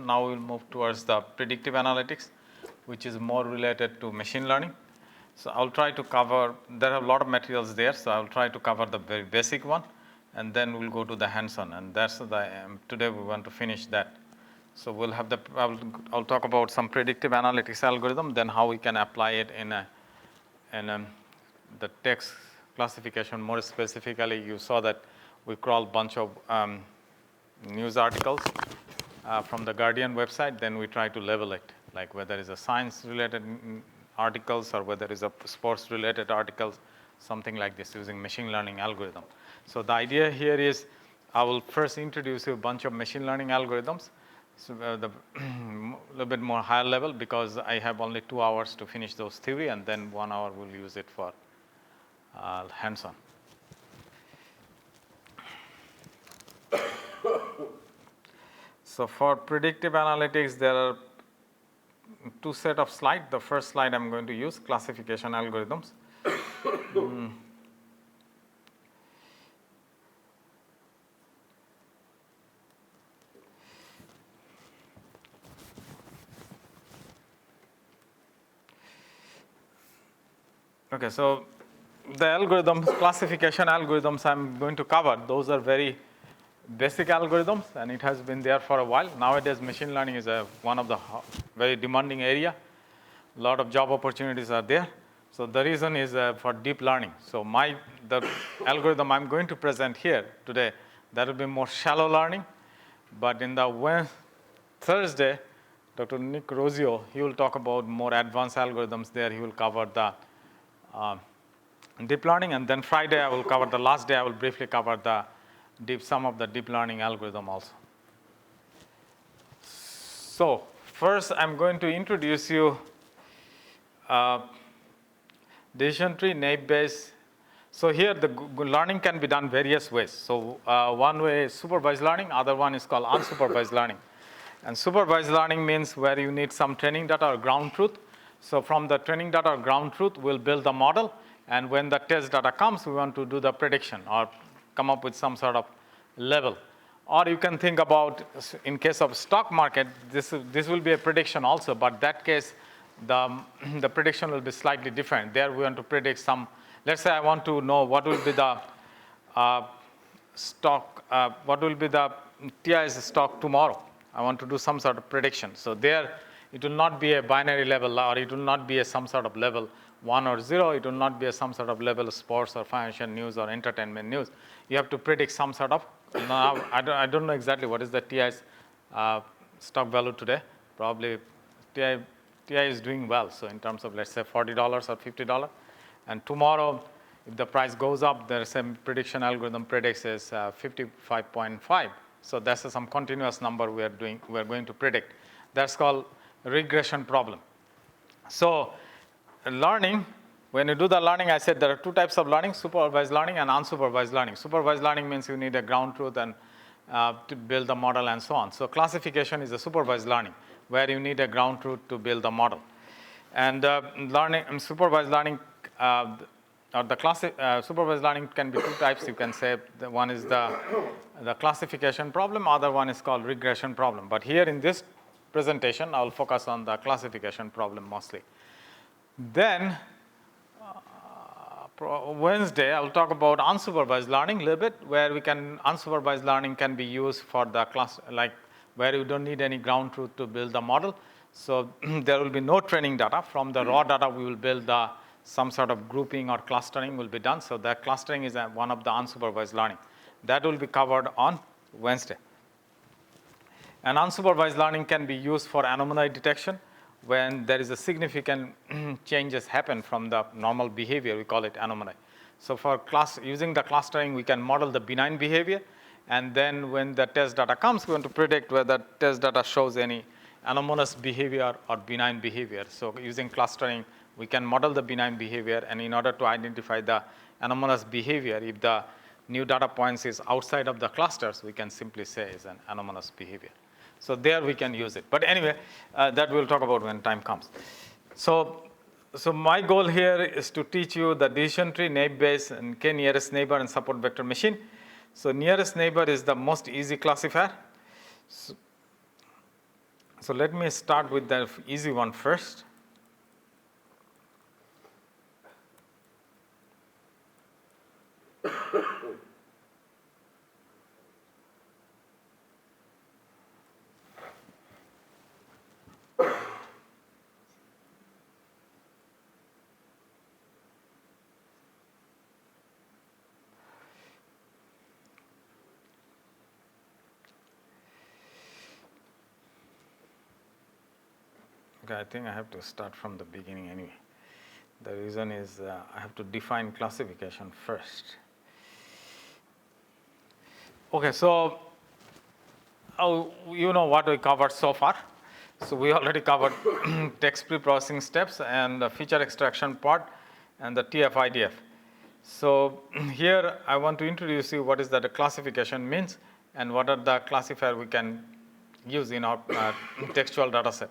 Now we'll move towards the predictive analytics, which is more related to machine learning. So I'll try to cover, there are a lot of materials there, so I'll try to cover the very basic one, and then we'll go to the hands-on, and that's the, today we want to finish that. So we'll have the, I'll talk about some predictive analytics algorithm, then how we can apply it in the text classification. More specifically, you saw that we crawl a bunch of news articles from the Guardian website, then we try to label it, like whether it's a science-related articles or whether it's a sports-related articles, something like this, using machine learning algorithm. So the idea here is I will first introduce you a bunch of machine learning algorithms, so the little bit more higher level, because I have only 2 hours to finish those theory, and then 1 hour we'll use it for hands-on. So for predictive analytics, there are 2 sets of slides. The first slide I'm going to use classification algorithms. Okay, so the algorithms, classification algorithms I'm going to cover, those are very basic algorithms, and it has been there for a while. Nowadays, machine learning is one of the very demanding area. A lot of job opportunities are there. So the reason is for deep learning. So the algorithm I'm going to present here today, that will be more shallow learning. But in the Thursday, Dr. Nick Rosio, he will talk about more advanced algorithms there. He will cover the deep learning, and then Friday I will cover, the last day I will briefly cover some of the deep learning algorithm also. So first I'm going to introduce you decision tree, naive Bayes. So here the learning can be done various ways. So one way is supervised learning, other one is called unsupervised learning. And supervised learning means where you need some training data or ground truth. So from the training data or ground truth, we'll build the model, and when the test data comes, we want to do the prediction or come up with some sort of level. Or you can think about, in case of stock market, this will be a prediction also, but that case, the prediction will be slightly different. There we want to predict some, let's say I want to know what will be the stock, what will be the TI's stock tomorrow. I want to do some sort of prediction. So there, it will not be a binary level, or it will not be some sort of level 1 or 0. It will not be some sort of level of sports or financial news or entertainment news. You have to predict some sort of, now I don't know exactly what is the TI's stock value today. Probably TI is doing well. So in terms of, let's say, $40 or $50. And tomorrow, if the price goes up, there's a prediction algorithm predicts is 55.5. So that's some continuous number we are going to predict. That's called regression problem. So learning, when you do the learning, I said there are 2 types of learning, supervised learning and unsupervised learning. Supervised learning means you need a ground truth and to build the model and so on. So classification is a supervised learning, where you need a ground truth to build the model. And supervised learning, supervised learning can be 2 types. You can say one is the classification problem, other one is called regression problem. But here in this presentation, I will focus on the classification problem mostly. Then Wednesday, I will talk about unsupervised learning a little bit, where unsupervised learning can be used for the class, like where you don't need any ground truth to build the model. So there will be no training data. From the raw data, we will build some sort of grouping or clustering will be done. So that clustering is one of the unsupervised learning. That will be covered on Wednesday. And unsupervised learning can be used for anomaly detection when there is a significant changes happen from the normal behavior. We call it anomaly. So for using the clustering, we can model the benign behavior. And then when the test data comes, we want to predict whether test data shows any anomalous behavior or benign behavior. So using clustering, we can model the benign behavior. And in order to identify the anomalous behavior, if the new data points is outside of the clusters, we can simply say is an anomalous behavior. So there we can use it. But anyway, that we'll talk about when time comes. So my goal here is to teach you the decision tree, naive Bayes, and k-nearest neighbor and support vector machine. So nearest neighbor is the most easy classifier. So let me start with the easy one first. Okay, I think I have to start from the beginning anyway. The reason is I have to define classification first. Okay, so you know what we covered so far. So we already covered text pre-processing steps and the feature extraction part and the TF-IDF. So here I want to introduce you what is that the classification means and what are the classifier we can use in our textual data set.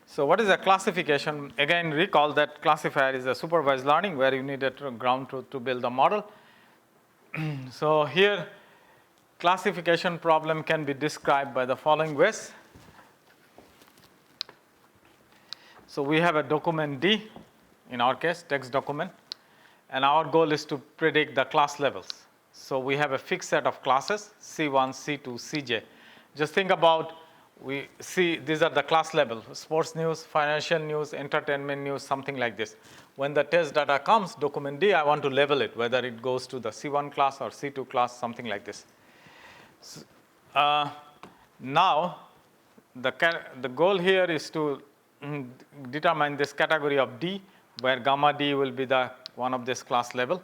So what is a classification? Again, recall that classifier is a supervised learning where you need a ground truth to build a model. So here, classification problem can be described by the following ways. So we have a document D, in our case, text document, and our goal is to predict the class levels. So we have a fixed set of classes, C1, C2, Cj. Just think about, we see these are the class levels: sports news, financial news, entertainment news, something like this. When the test data comes, document D, I want to label it, whether it goes to the C1 class or C2 class, something like this. So, now, the goal here is to determine this category of D, where gamma D will be the one of this class level.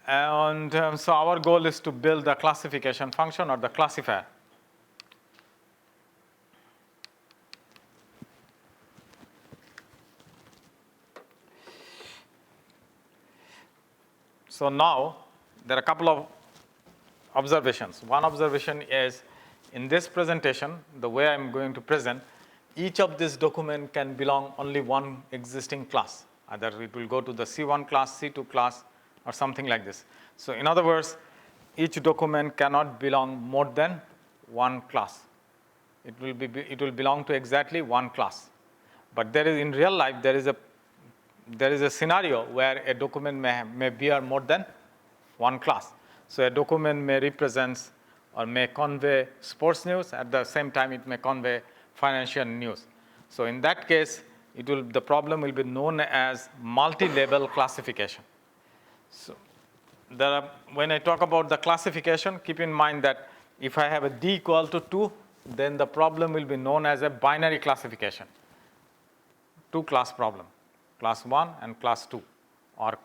And so our goal is to build the classification function or the classifier. So now, there are a couple of observations. One observation is, in this presentation, the way I'm going to present, each of this document can belong only one existing class. Either it will go to the C1 class, C2 class, or something like this. So in other words, each document cannot belong more than one class. It will belong to exactly one class. But there is, in real life, there is a scenario where a document may bear more than one class. So a document may represent or may convey sports news. At the same time, it may convey financial news. So in that case, the problem will be known as multi-label classification. So when I talk about the classification, keep in mind that if I have a D equal to 2, then the problem will be known as a binary classification. Two-class problem, class 1 and class 2, or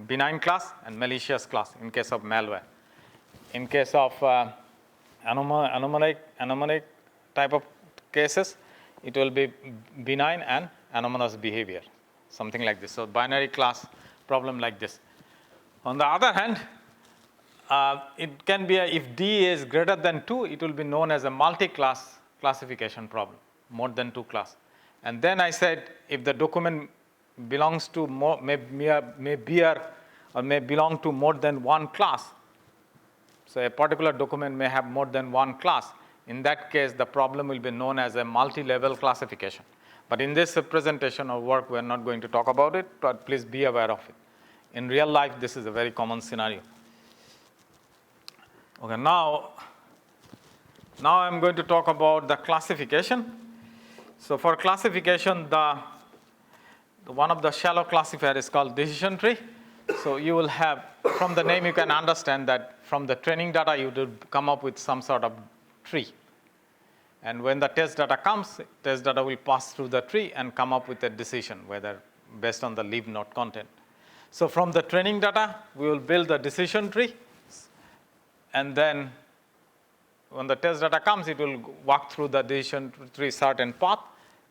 benign class and malicious class in case of malware. In case of anomaly type of cases, it will be benign and anomalous behavior, something like this. So binary class problem like this. On the other hand, it can be if D is greater than 2, it will be known as a multi-class classification problem, more than 2 class. And then I said, if the document belongs to may belong to more than one class, so a particular document may have more than one class. In that case, the problem will be known as a multi-level classification. But in this presentation or work, we are not going to talk about it, but please be aware of it. In real life, this is a very common scenario. Okay, now I'm going to talk about the classification. So for classification, one of the shallow classifier is called decision tree. So you will have, from the name you can understand that from the training data you will come up with some sort of tree. And when the test data comes, test data will pass through the tree and come up with a decision, whether based on the leave node content. So from the training data, we will build the decision tree. And then when the test data comes, it will walk through the decision tree certain path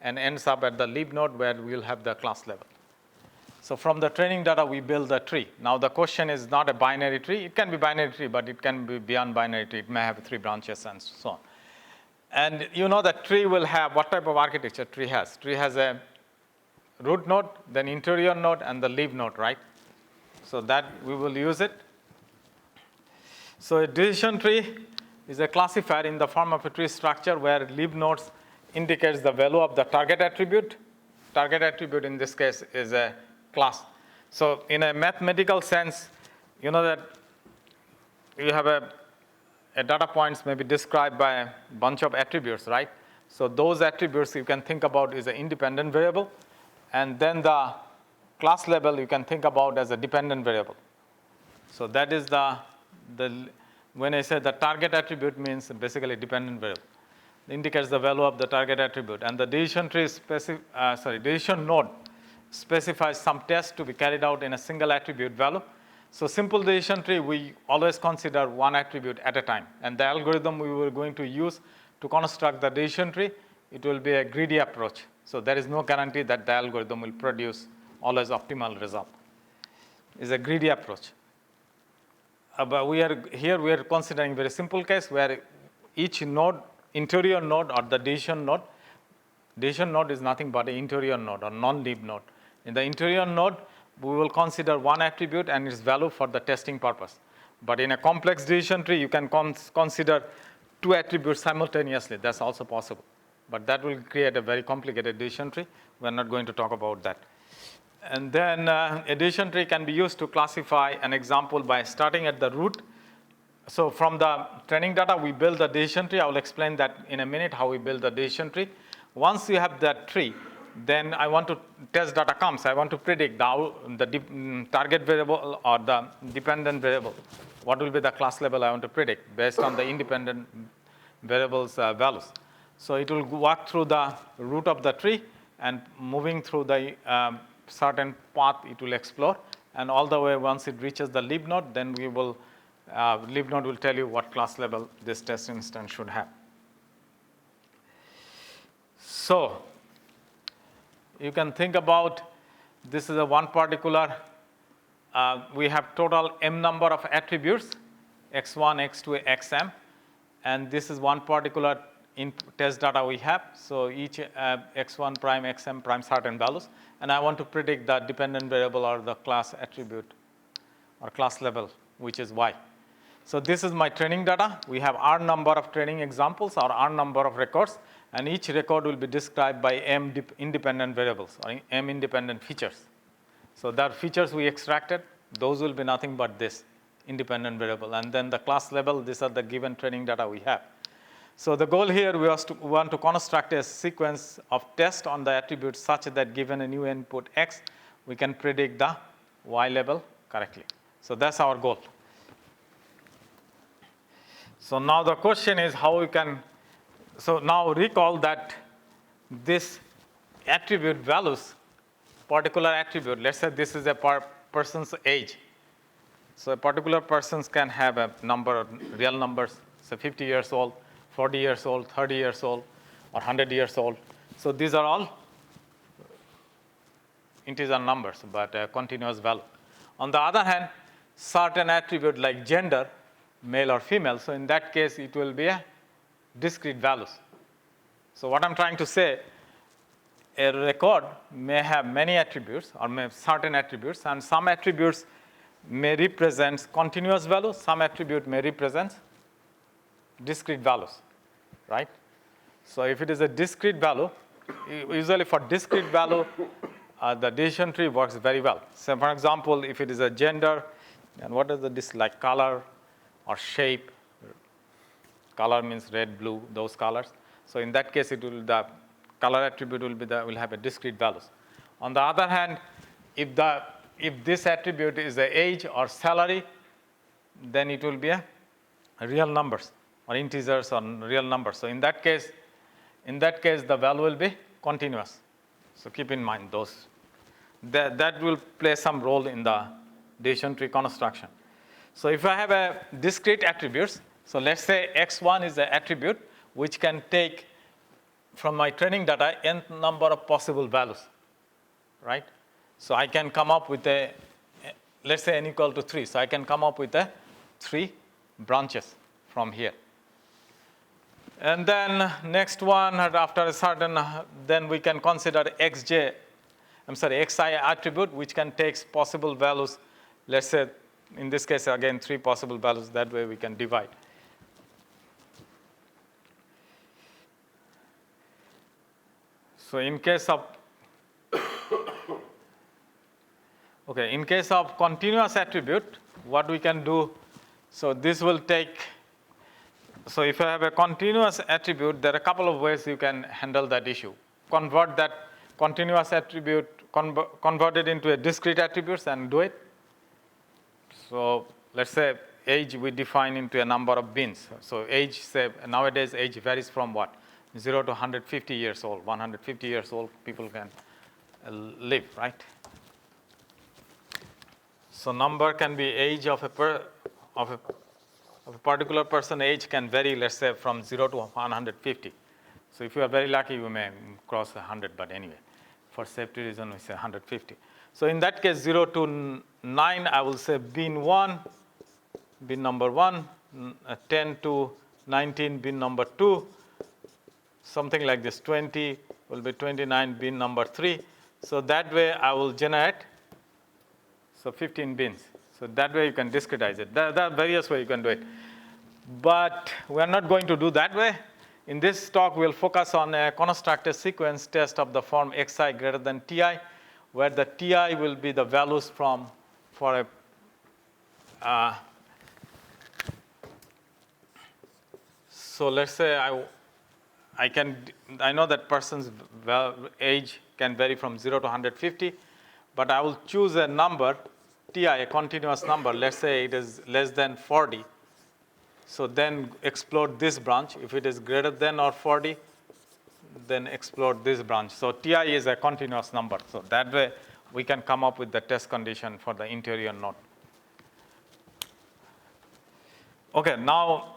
and ends up at the leave node where we will have the class level. So from the training data, we build the tree. Now the question is not a binary tree. It can be binary tree, but it can be beyond binary tree. It may have 3 branches and so on. And you know that tree will have what type of architecture tree has? Tree has a root node, then interior node, and the leaf node, right? So that we will use it. So a decision tree is a classifier in the form of a tree structure where leaf nodes indicates the value of the target attribute. Target attribute in this case is a class. So in a mathematical sense, you know that you have a data points may be described by a bunch of attributes, right? So those attributes you can think about is an independent variable, and then the class level you can think about as a dependent variable. So that is the when I say the target attribute means basically dependent variable. It indicates the value of the target attribute, and the decision tree decision node specifies some test to be carried out in a single attribute value. So simple decision tree, we always consider one attribute at a time, and the algorithm we were going to use to construct the decision tree, it will be a greedy approach. So there is no guarantee that the algorithm will produce always optimal result. It's a greedy approach. But we are considering a very simple case where each node, interior node or the decision node is nothing but an interior node or non-leaf node. In the interior node, we will consider one attribute and its value for the testing purpose. But in a complex decision tree, you can consider two attributes simultaneously. That's also possible. But that will create a very complicated decision tree. We're not going to talk about that. And then a decision tree can be used to classify an example by starting at the root. So from the training data, we build the decision tree. I will explain that in a minute, how we build the decision tree. Once you have that tree, then I want to test data comes. I want to predict the target variable or the dependent variable. What will be the class level I want to predict based on the independent variables values. So it will walk through the root of the tree and moving through the certain path it will explore, and all the way once it reaches the leaf node, then we will leaf node will tell you what class level this test instance should have. So you can think about this is a one particular, we have total m number of attributes, x1, x2, xm, and this is one particular test data we have. So each x1 prime, xm prime certain values, and I want to predict the dependent variable or the class attribute or class level, which is y. So this is my training data. We have r number of training examples or r number of records, and each record will be described by m independent variables or m independent features. So the features we extracted, those will be nothing but this independent variable, and then the class level, these are the given training data we have. So the goal here we want to construct a sequence of tests on the attributes such that given a new input x, we can predict the y level correctly. So that's our goal. So now the question is how we can, so now recall that this attribute values, particular attribute, let's say this is a person's age. So a particular person can have a number, real numbers, so 50 years old, 40 years old, 30 years old, or 100 years old. So these are all integer numbers, but a continuous value. On the other hand, certain attribute like gender, male or female, so in that case, it will be a discrete values. So what I'm trying to say, a record may have many attributes or may have certain attributes, and some attributes may represent continuous values, some attribute may represent discrete values, right? So if it is a discrete value, usually for discrete value, the decision tree works very well. So for example, if it is a gender, and what is this like color or shape? Color means red, blue, those colors. So in that case, it will the color attribute will have a discrete values. On the other hand, if this attribute is the age or salary, then it will be a real numbers or integers or real numbers. So in that case, the value will be continuous. So keep in mind those. That will play some role in the decision tree construction. So if I have a discrete attributes, so let's say x1 is the attribute which can take from my training data n number of possible values, right? So I can come up with let's say n equal to 3. So I can come up with 3 branches from here. And then next one, after a certain, then we can consider xi attribute, which can take possible values. Let's say, in this case, again, 3 possible values. That way we can divide. So in case of okay, in case of continuous attribute, what we can do, so this will take, so if you have a continuous attribute, there are a couple of ways you can handle that issue. Convert that continuous attribute, convert it into a discrete attributes and do it. So let's say age we define into a number of bins. So age, say nowadays age varies from what? 0 to 150 years old. 150 years old people can live, right? So number can be age of a particular person. Age can vary, let's say, from 0 to 150. So if you are very lucky, you may cross 100, but anyway, for safety reason, we say 150. So in that case, 0 to 9, I will say bin 1, bin number 1, 10 to 19, bin number 2, something like this. 20 will be 29, bin number 3. So that way I will generate, so 15 bins. So that way you can discretize it. There are various ways you can do it. But we are not going to do that way. In this talk, we'll focus on a constructed sequence test of the form xi greater than ti, where the ti will be the values for a so let's say I know that person's age can vary from 0 to 150, but I will choose a number ti, a continuous number. Let's say it is less than 40. So then explode this branch. If it is greater than or 40, then explode this branch. So ti is a continuous number. So that way we can come up with the test condition for the interior node. Okay, now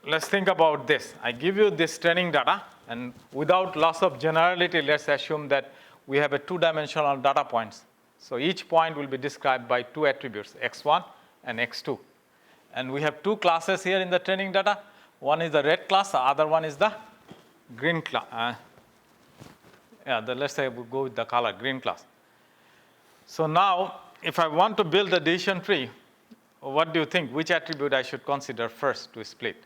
let's think about this. I give you this training data, and without loss of generality, let's assume that we have a two-dimensional data points. So each point will be described by two attributes, x1 and x2. And we have two classes here in the training data. One is the red class, the other one is the green class. Let's say we go with the color green class. So now, if I want to build a decision tree, what do you think? Which attribute I should consider first to split?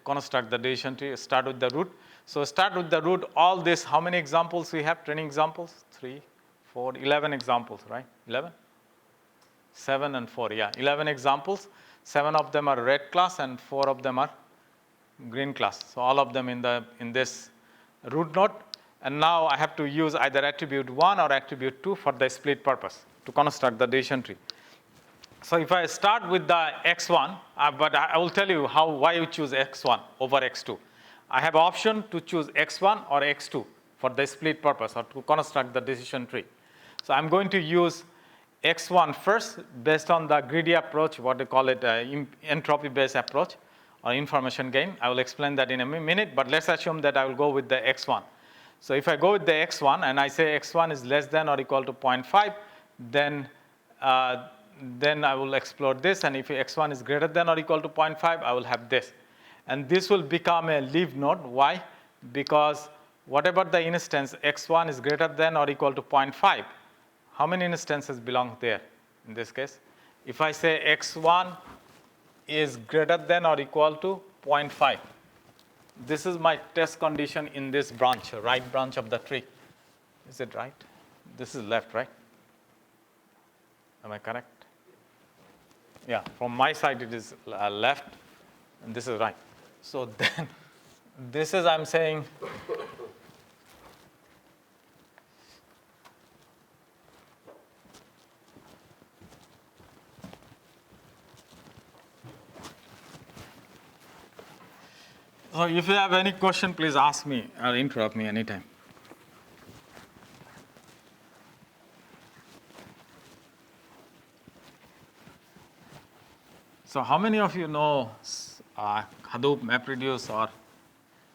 Construct the decision tree, start with the root. So start with the root, all this, how many examples we have, training examples? 3, 4, 11 examples, right? 11? 7 and 4, yeah, 11 examples. 7 of them are red class and 4 of them are green class. So all of them in this root node. And now I have to use either attribute 1 or attribute 2 for the split purpose to construct the decision tree. So if I start with the x1, but I will tell you why you choose x1 over x2. I have option to choose x1 or x2 for the split purpose or to construct the decision tree. So I'm going to use x1 first based on the greedy approach, what they call it, entropy based approach or information gain. I will explain that in a minute, but let's assume that I will go with the x1. So if I go with the x1 and I say x1 is less than or equal to 0.5, then I will explore this, and if x1 is greater than or equal to 0.5, I will have this. And this will become a leaf node. Why? Because whatever the instance, x1 is greater than or equal to 0.5, how many instances belong there in this case? If I say x1 is greater than or equal to 0.5, this is my test condition in this branch, right branch of the tree. Is it right? This is left, right? Am I correct? Yeah, from my side it is left, and this is right. So then this is, I'm saying, so if you have any question, please ask me or interrupt me anytime. So how many of you know Hadoop, MapReduce, or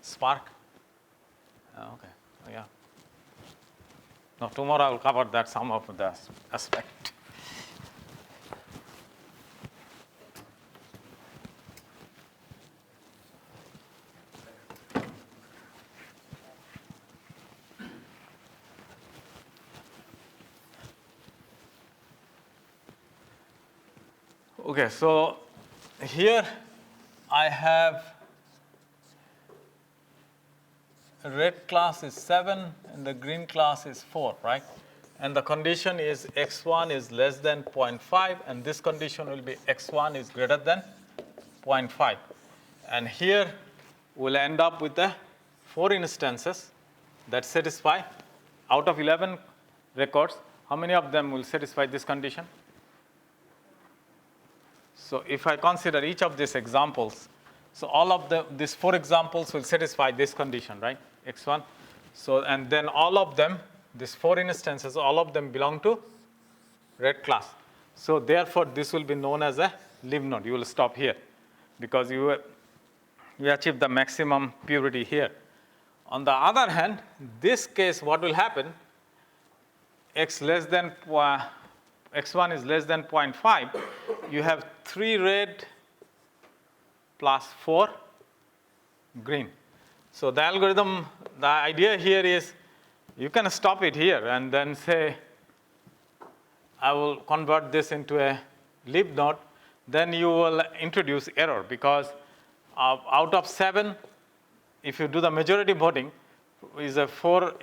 Spark? Okay, yeah. Now tomorrow I will cover that some of the aspect. Okay, so here I have red class is 7 and the green class is 4, right? And the condition is x1 is less than 0.5, and this condition will be x1 is greater than 0.5. And here we'll end up with the 4 instances that satisfy. Out of 11 records, how many of them will satisfy this condition? So if I consider each of these examples, so all of these 4 examples will satisfy this condition, right? X1. So, and then all of them, these 4 instances, all of them belong to red class. So therefore, this will be known as a live node. You will stop here because you achieve the maximum purity here. On the other hand, this case, what will happen? x1 is less than 0.5. You have 3 red plus 4 green. So the algorithm, the idea here is you can stop it here and then say, I will convert this into a live node. Then you will introduce error because out of 7, if you do the majority voting, is a 4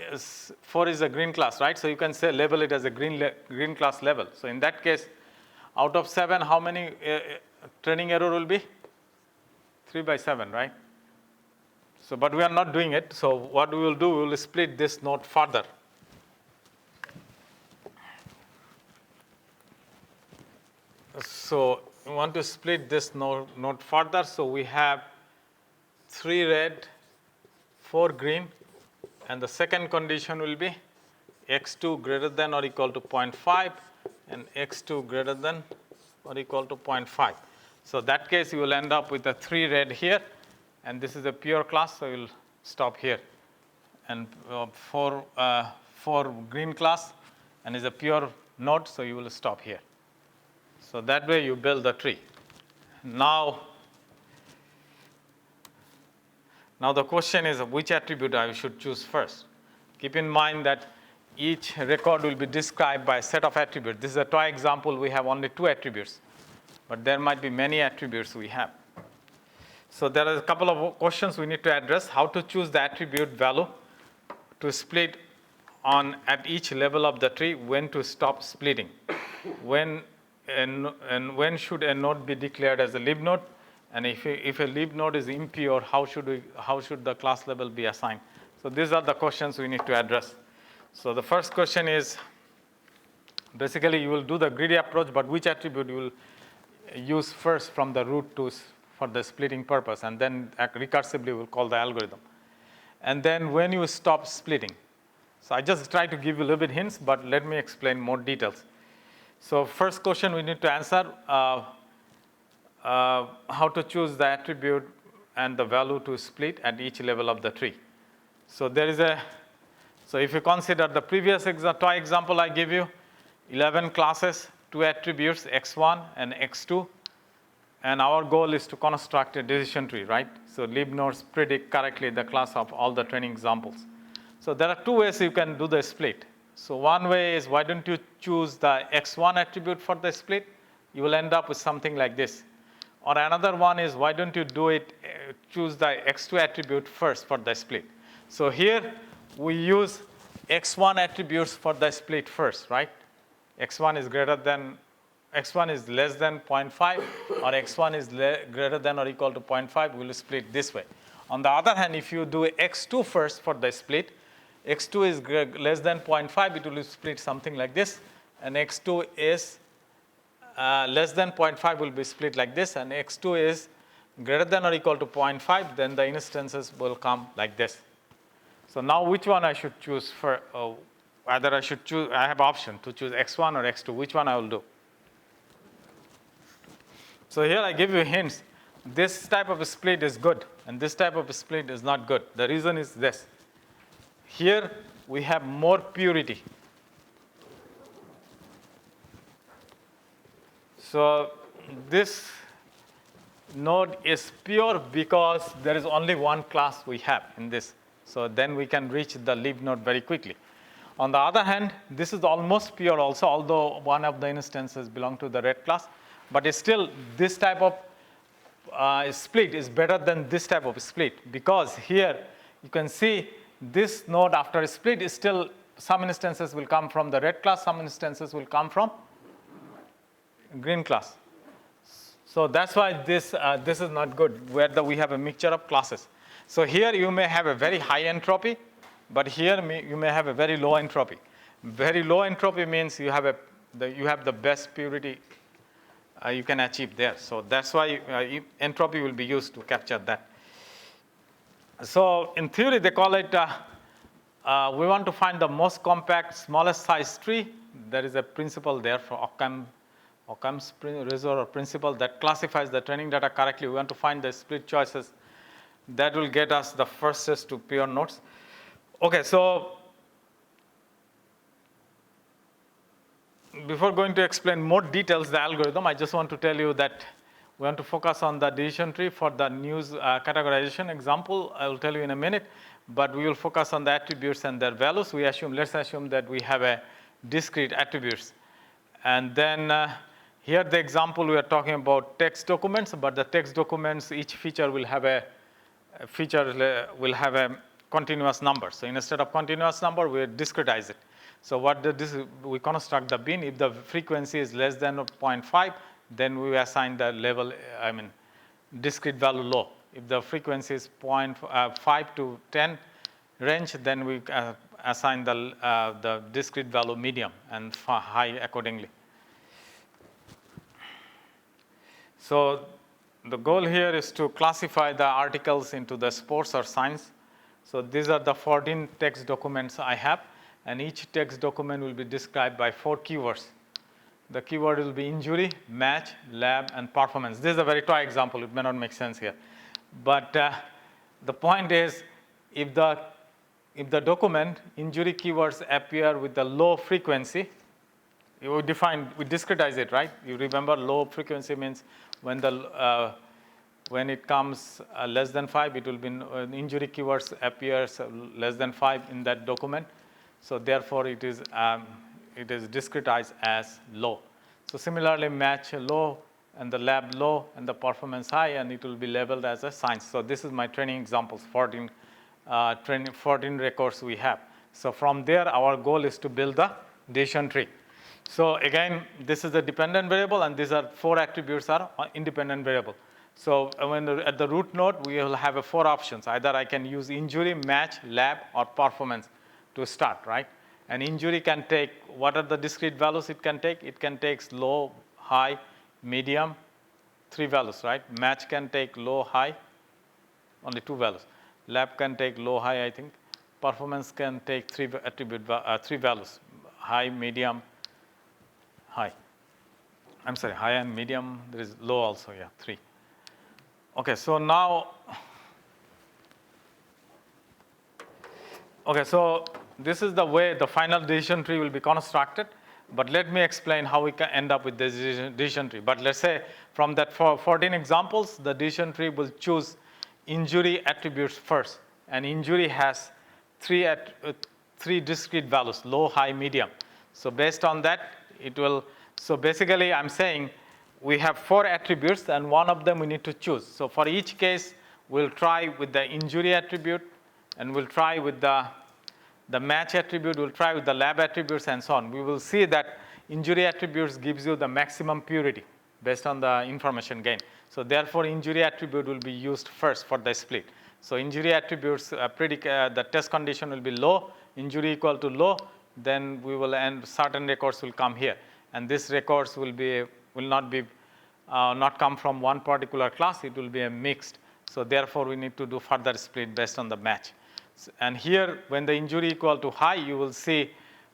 is a green class, right? So you can say label it as a green class level. So in that case, out of 7, how many training error will be? 3 by 7, right? So, but we are not doing it. So what we will do, we will split this node further. So we want to split this node further. So we have 3 red, 4 green, and the second condition will be x2 greater than or equal to 0.5 and x2 greater than or equal to 0.5. So that case, you will end up with a 3 red here, and this is a pure class, so you will stop here. And 4 green class, and is a pure node, so you will stop here. So that way you build the tree. Now the question is which attribute I should choose first. Keep in mind that each record will be described by a set of attributes. This is a toy example. We have only 2 attributes, but there might be many attributes we have. So there are a couple of questions we need to address. How to choose the attribute value to split on at each level of the tree, when to stop splitting, when should a node be declared as a live node, and if a live node is impure, how should the class level be assigned? So these are the questions we need to address. So the first question is, basically you will do the greedy approach, but which attribute you will use first from the root for the splitting purpose, and then recursively we'll call the algorithm. And then when you stop splitting. So I just try to give you a little bit hints, but let me explain more details. So first question we need to answer, how to choose the attribute and the value to split at each level of the tree. So so if you consider the previous toy example I give you, 11 classes, 2 attributes, x1 and x2, and our goal is to construct a decision tree, right? So live nodes predict correctly the class of all the training examples. So there are 2 ways you can do the split. So one way is, why don't you choose the x1 attribute for the split? You will end up with something like this. Or another one is, why don't you choose the x2 attribute first for the split? So here we use x1 attributes for the split first, right? x1 is less than 0.5, or x1 is greater than or equal to 0.5, we will split this way. On the other hand, if you do x2 first for the split, x2 is less than 0.5, it will split something like this, and x2 is less than 0.5 will be split like this, and x2 is greater than or equal to 0.5, then the instances will come like this. So now which one I should choose for, whether I should choose, I have option to choose x1 or x2, which one I will do? So here I give you hints. This type of a split is good, and this type of a split is not good. The reason is this. Here we have more purity. So this node is pure because there is only one class we have in this. So then we can reach the live node very quickly. On the other hand, this is almost pure also, although one of the instances belong to the red class. But it's still, this type of split is better than this type of split, because here you can see this node after a split is still, some instances will come from the red class, some instances will come from green class. So that's why this is not good, where we have a mixture of classes. So here you may have a very high entropy, but here you may have a very low entropy. Very low entropy means you have the best purity you can achieve there. So that's why entropy will be used to capture that. So in theory, they call it, we want to find the most compact, smallest size tree. There is a principle there for Occam's razor principle that classifies the training data correctly. We want to find the split choices that will get us the furthest to pure nodes. Okay, so before going to explain more details the algorithm, I just want to tell you that we want to focus on the decision tree for the news categorization example. I will tell you in a minute, but we will focus on the attributes and their values. Let's assume that we have a discrete attributes. And then here the example we are talking about text documents, but the text documents, each feature will have a continuous number. So instead of continuous number, we discretize it. So we construct the bin. If the frequency is less than 0.5, then we assign the level, discrete value low. If the frequency is 0.5 to 10 range, then we assign the discrete value medium and high accordingly. So the goal here is to classify the articles into the sports or science. So these are the 14 text documents I have, and each text document will be described by 4 keywords. The keyword will be injury, match, lab, and performance. This is a very toy example. It may not make sense here. But the point is, if the document injury keywords appear with the low frequency, we discretize it, right? You remember low frequency means when it comes less than 5, it will be injury keywords appears less than 5 in that document. So therefore, it is discretized as low. So similarly, match low and the lab low and the performance high, and it will be labeled as a science. So this is my training examples, 14 records we have. So from there, our goal is to build the decision tree. So again, this is the dependent variable, and these are 4 attributes are independent variable. So at the root node, we will have 4 options. Either I can use injury, match, lab, or performance to start, right? And injury can take, what are the discrete values it can take? It can take low, high, medium, 3 values, right? Match can take low, high, only 2 values. Lab can take low, high, I think. Performance can take 3 values, high, medium, high. I'm sorry, high and medium, there is low also, 3. Okay, so now, this is the way the final decision tree will be constructed. But let me explain how we can end up with the decision tree. But let's say from that 14 examples, the decision tree will choose injury attributes first. And injury has 3 discrete values, low, high, medium. So based on that, so basically I'm saying we have 4 attributes, and one of them we need to choose. So for each case, we'll try with the injury attribute, and we'll try with the match attribute, we'll try with the lab attributes, and so on. We will see that injury attributes gives you the maximum purity based on the information gain. So therefore, injury attribute will be used first for the split. So injury attributes predict the test condition will be low, injury equal to low, then we will end certain records will come here. And these records will not come from one particular class, it will be a mixed. So therefore, we need to do further split based on the match. And here, when the injury equal to high, you will see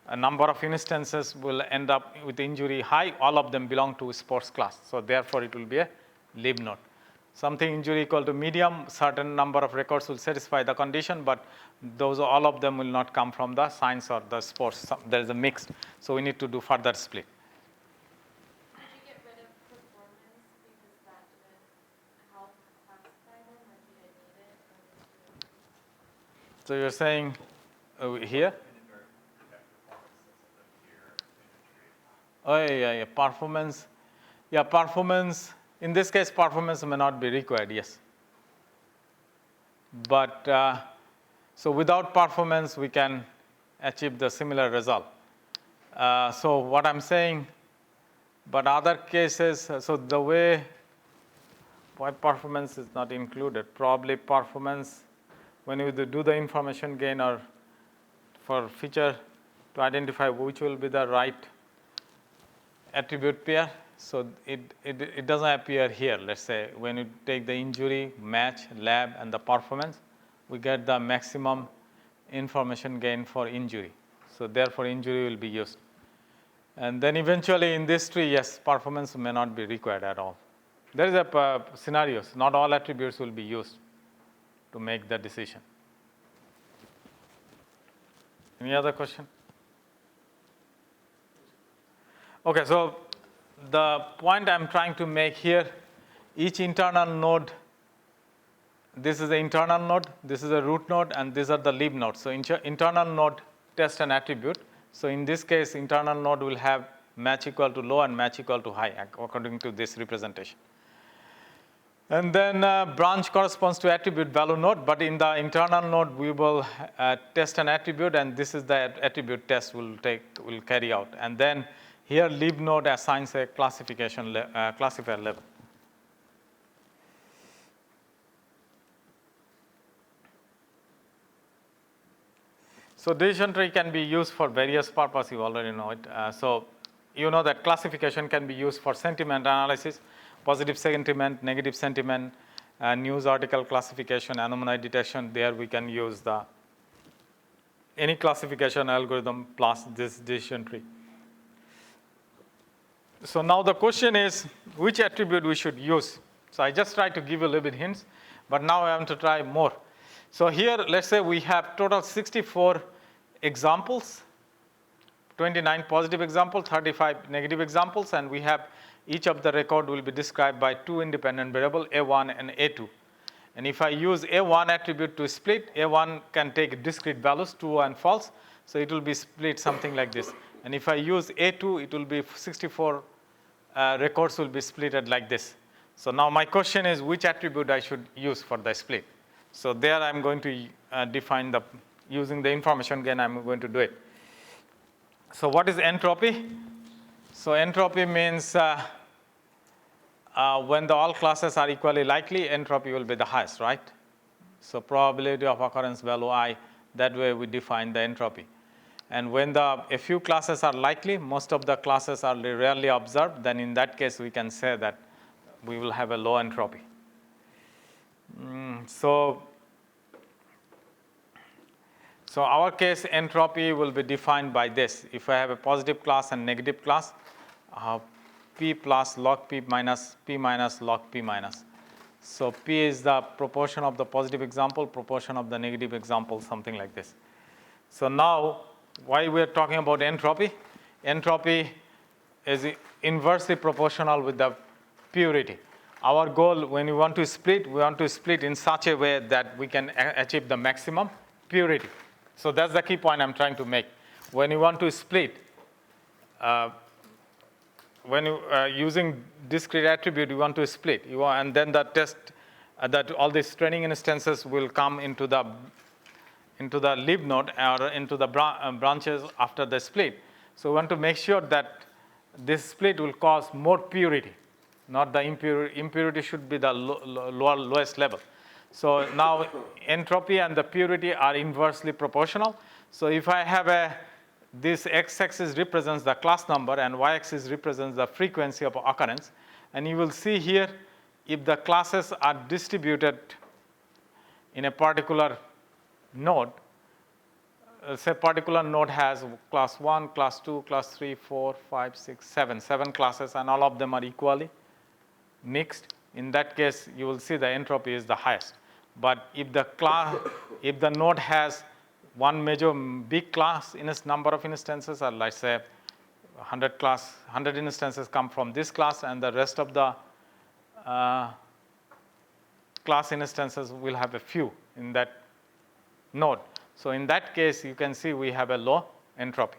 a number of instances will end up with injury high. All of them belong to sports class. So therefore, it will be a lib node. Something injury equal to medium, certain number of records will satisfy the condition, but all of them will not come from the science or the sports. There is a mix. So we need to do further split. Did you get rid of performance because that didn't help classify them, or did you need it? So you're saying here? Oh, yeah, performance. Yeah, performance. In this case, performance may not be required, yes. But So without performance, we can achieve the similar result. So what I'm saying, but other cases, so the way why performance is not included, probably performance when you do the information gain or for feature to identify which will be the right attribute pair. So it doesn't appear here. Let's say when you take the injury, match, lab, and the performance, we get the maximum information gain for injury. So therefore, injury will be used. And then eventually in this tree, yes, performance may not be required at all. There is a scenarios. Not all attributes will be used to make the decision. Any other question? Okay, so the point I'm trying to make here, each internal node, this is the internal node, this is a root node, and these are the lib nodes. So internal node test an attribute. So in this case, internal node will have match equal to low and match equal to high according to this representation. And then branch corresponds to attribute value node, but in the internal node we will test an attribute, and this is the attribute test will carry out. And then here lib node assigns a classifier level. So decision tree can be used for various purposes, you already know it. So you know that classification can be used for sentiment analysis, positive sentiment, negative sentiment, news article classification, anomaly detection. There we can use any classification algorithm plus this decision tree. So now the question is which attribute we should use. So I just tried to give you a little bit hints, but now I want to try more. So here, let's say we have total 64 examples, 29 positive examples, 35 negative examples, and we have each of the record will be described by two independent variables, A1 and A2. And if I use A1 attribute to split, A1 can take discrete values, true and false, so it will be split something like this. And if I use A2, it will be 64 records will be splitted like this. So now my question is which attribute I should use for the split. So there I'm going to define using the information gain, I'm going to do it. So what is entropy? So entropy means when all classes are equally likely, entropy will be the highest, right? So probability of occurrence value I, that way we define the entropy. And when a few classes are likely, most of the classes are rarely observed, then in that case we can say that we will have a low entropy. So our case entropy will be defined by this. If I have a positive class and negative class, P plus log P minus log P minus. So P is the proportion of the positive example, proportion of the negative example, something like this. So now, why we are talking about entropy? Entropy is inversely proportional with the purity. Our goal when we want to split in such a way that we can achieve the maximum purity. So that's the key point I'm trying to make. When you want to split, when you using discrete attribute, you want to split. And then the test that all these training instances will come into the lib node or into the branches after the split. So we want to make sure that this split will cause more purity, not the impurity. Impurity should be the lowest level. So now entropy and the purity are inversely proportional. So if I have this x-axis represents the class number and y-axis represents the frequency of occurrence, and you will see here if the classes are distributed in a particular node, say particular node has class 1, class 2, class 3, 4, 5, 6, 7 classes, and all of them are equally mixed. In that case, you will see the entropy is the highest. But if the node has one major big class in its number of instances, or let's say 100 instances come from this class, and the rest of the class instances will have a few in that node. So in that case, you can see we have a low entropy.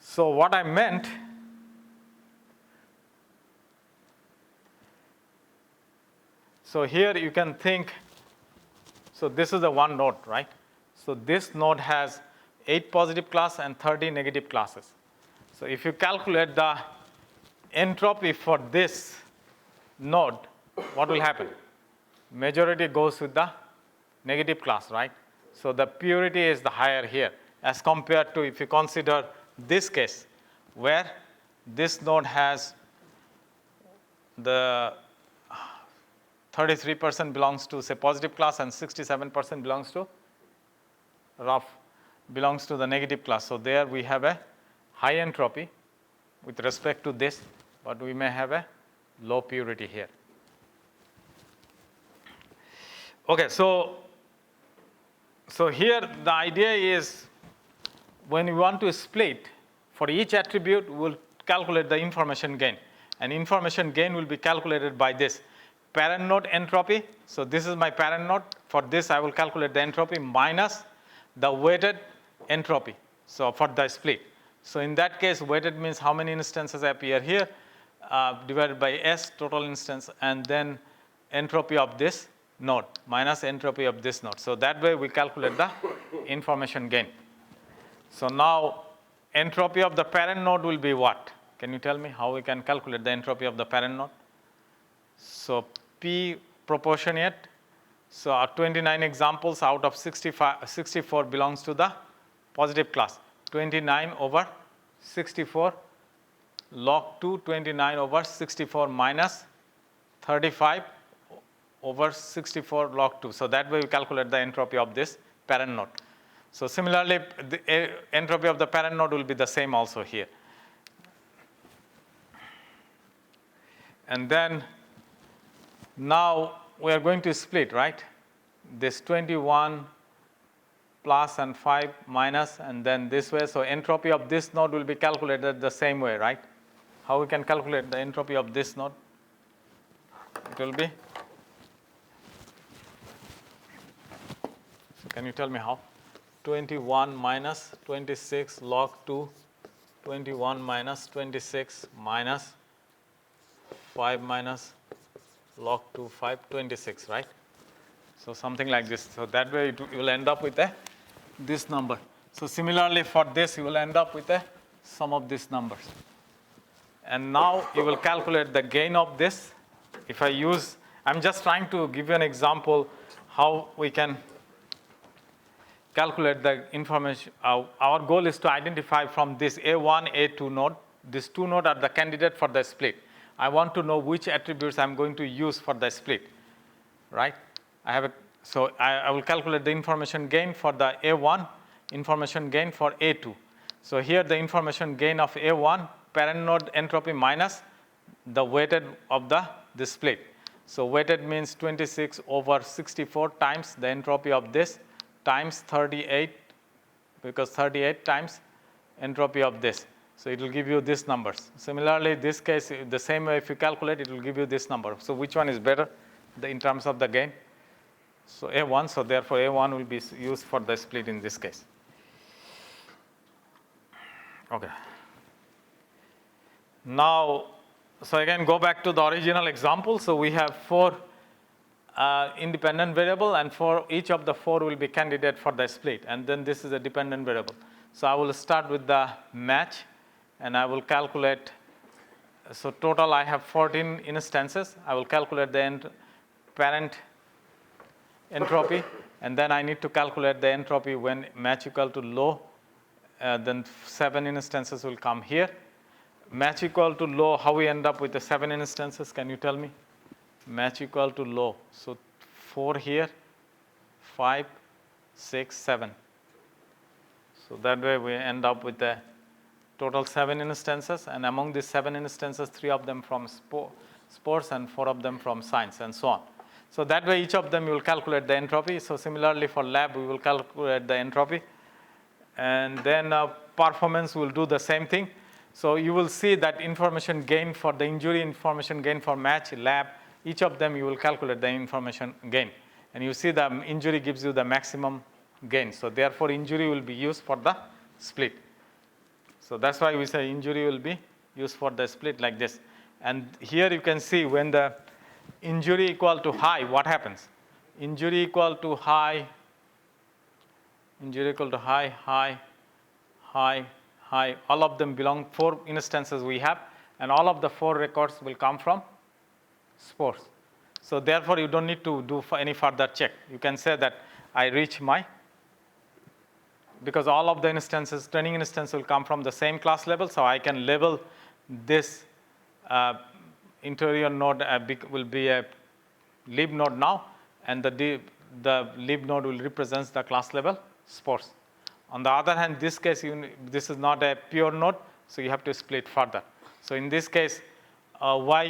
So what I meant, So here you can think, so this is the one node, right? So this node has 8 positive class and 30 negative classes. So if you calculate the entropy for this node, what will happen? Majority goes with the negative class, right? So the purity is the higher here as compared to if you consider this case where this node has the 33% belongs to say positive class and 67% belongs to the negative class. So there we have a high entropy with respect to this, but we may have a low purity here. Okay, so here the idea is when you want to split, for each attribute we will calculate the information gain, and information gain will be calculated by this parent node entropy. So this is my parent node. For this I will calculate the entropy minus the weighted entropy, so for the split. So in that case, weighted means how many instances appear here divided by S total instance, and then entropy of this node minus entropy of this node. So that way we calculate the information gain. So now entropy of the parent node will be what? Can you tell me how we can calculate the entropy of the parent node? So P proportionate. So our 29 examples out of 64 belongs to the positive class. 29 over 64 log 2, 29 over 64 minus 35 over 64 log 2. So that way we calculate the entropy of this parent node. So similarly, the entropy of the parent node will be the same also here. And then now we are going to split, right? This 21 plus and 5 minus, and then this way. So entropy of this node will be calculated the same way, right? How we can calculate the entropy of this node? It will be, so can you tell me how? 21 minus 26 log 2, 21 minus 26 minus 5 minus log 2, 5, 26, right? So something like this. So that way you will end up with this number. So similarly for this, you will end up with a sum of these numbers. And now you will calculate the gain of this. If I use, I'm just trying to give you an example how we can calculate the information. Our goal is to identify from this A1, A2 node. These two nodes are the candidate for the split. I want to know which attributes I'm going to use for the split, right? So I will calculate the information gain for the A1, information gain for A2. So here the information gain of A1, parent node entropy minus the weighted of the split. So weighted means 26 over 64 times the entropy of this times 38, because 38 times entropy of this. So it will give you these numbers. Similarly, this case, the same way if you calculate, it will give you this number. So which one is better in terms of the gain? So A1, so therefore A1 will be used for the split in this case. Okay. Now, so again go back to the original example. So we have 4 independent variable, and for each of the 4 will be candidate for the split, and then this is a dependent variable. So I will start with the match, and I will calculate. So total I have 14 instances. I will calculate the parent entropy, and then I need to calculate the entropy when match equal to low. Then 7 instances will come here. Match equal to low, how we end up with the 7 instances? Can you tell me? Match equal to low. So 4 here, 5, 6, 7. So that way we end up with the total 7 instances, and among these 7 instances, 3 of them from sports and 4 of them from science, and so on. So that way each of them you will calculate the entropy. So similarly for lab we will calculate the entropy, and then performance will do the same thing. So you will see that information gain for the injury, information gain for match, lab, each of them you will calculate the information gain. And you see the injury gives you the maximum gain. So therefore injury will be used for the split. So that's why we say injury will be used for the split like this. And here you can see when the injury equal to high, what happens? Injury equal to high, high, high. All of them belong, 4 instances we have, and all of the 4 records will come from sports. So therefore, you don't need to do any further check. You can say that I reach my, because all of the instances, training instance will come from the same class level, so I can label this interior node will be a lib node now, and the lib node will represent the class level sports. On the other hand, this case, this is not a pure node, so you have to split further. So in this case, why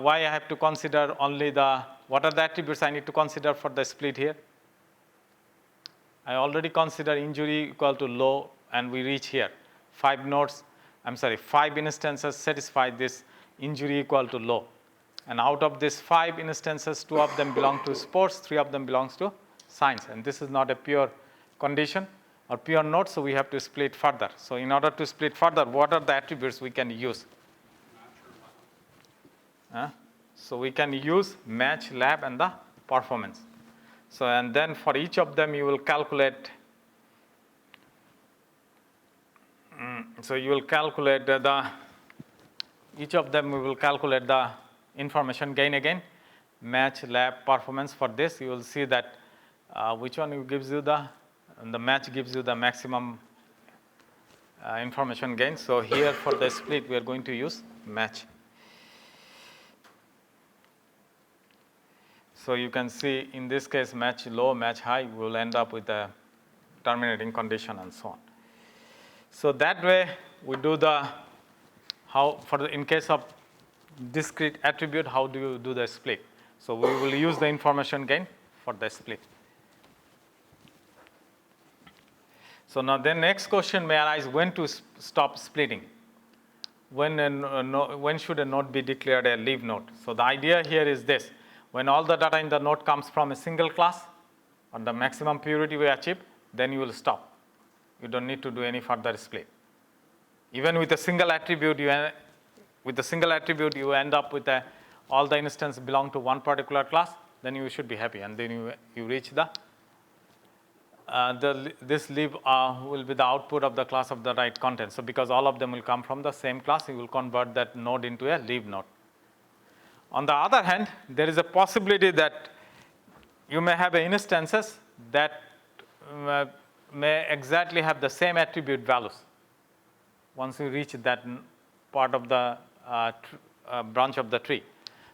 I have to consider only what are the attributes I need to consider for the split here? I already consider injury equal to low, and we reach here. 5 instances satisfy this injury equal to low. And out of these 5 instances, 2 of them belong to sports, 3 of them belongs to science. And this is not a pure condition or pure node, so we have to split further. So in order to split further, what are the attributes we can use? So we can use match, lab, and the performance. So and then for each of them you will calculate. So you will calculate each of them we will calculate the information gain again, match, lab, performance. For this you will see that which one gives you the match gives you the maximum information gain. So here for the split we are going to use match. So you can see in this case match low, match high, we will end up with a terminating condition and so on. So that way we do in case of discrete attribute, how do you do the split? So we will use the information gain for the split. So now the next question may arise, when to stop splitting? When should a node be declared a leave node? So the idea here is this. When all the data in the node comes from a single class, or the maximum purity we achieve, then you will stop. You don't need to do any further split. Even with a single attribute, you end up with all the instances belong to one particular class, then you should be happy, and then you reach this leave will be the output of the class of the right content. So because all of them will come from the same class, you will convert that node into a leave node. On the other hand, there is a possibility that you may have instances that may exactly have the same attribute values once you reach that part of the branch of the tree.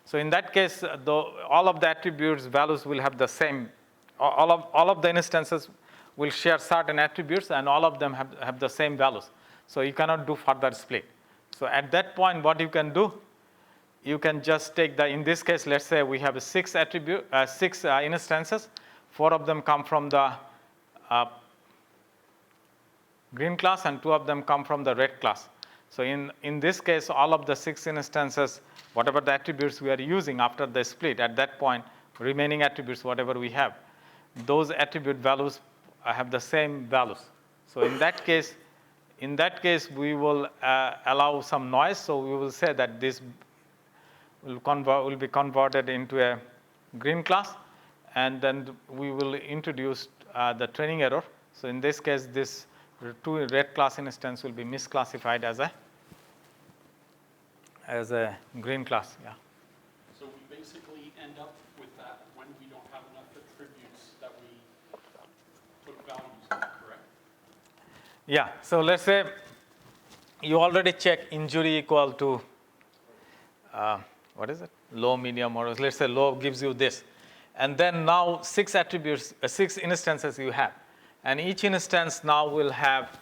So in that case, all of the attributes values will have the same. All of the instances will share certain attributes, and all of them have the same values. So you cannot do further split. So at that point, what you can do, you can just take in this case, let's say we have 6 instances. 4 of them come from the green class, and 2 of them come from the red class. So in this case, all of the 6 instances, whatever the attributes we are using after the split, at that point, remaining attributes, whatever we have, those attribute values have the same values. So in that case, we will allow some noise. So we will say that this will be converted into a green class, and then we will introduce the training error. So in this case, this 2 red class instance will be misclassified as a green class. Yeah. So we basically end up with that when we don't have enough attributes that we put values in, correct? Yeah. So let's say you already check injury equal to what is it? Low, medium, or let's say low gives you this. And then now 6 attributes, 6 instances you have. And each instance now will have,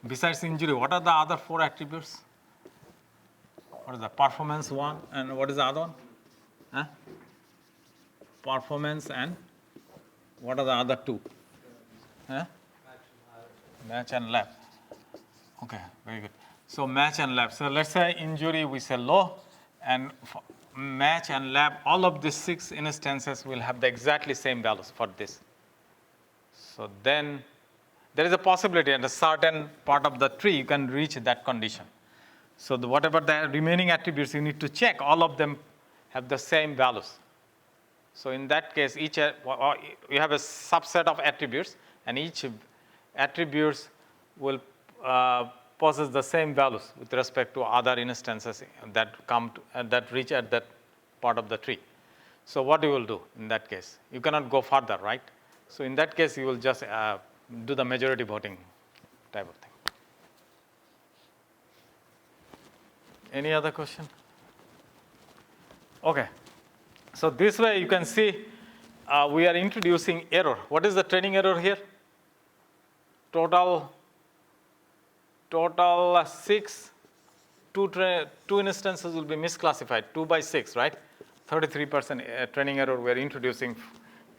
besides injury, what are the other 4 attributes? What is the performance one, and what is the other one? Performance, and what are the other 2? Match and lab. Okay, very good. So match and lab. So let's say injury we say low, and match and lab, all of these 6 instances will have the exactly same values for this. So then there is a possibility at a certain part of the tree you can reach that condition. So whatever the remaining attributes you need to check, all of them have the same values. So in that case, you have a subset of attributes, and each attributes will possess the same values with respect to other instances that come to, that reach at that part of the tree. So what you will do in that case? You cannot go further, right? So in that case, you will just do the majority voting type of thing. Any other question? Okay. So this way you can see we are introducing error. What is the training error here? Total 6. Two instances will be misclassified, 2 by 6, right? 33% training error we are introducing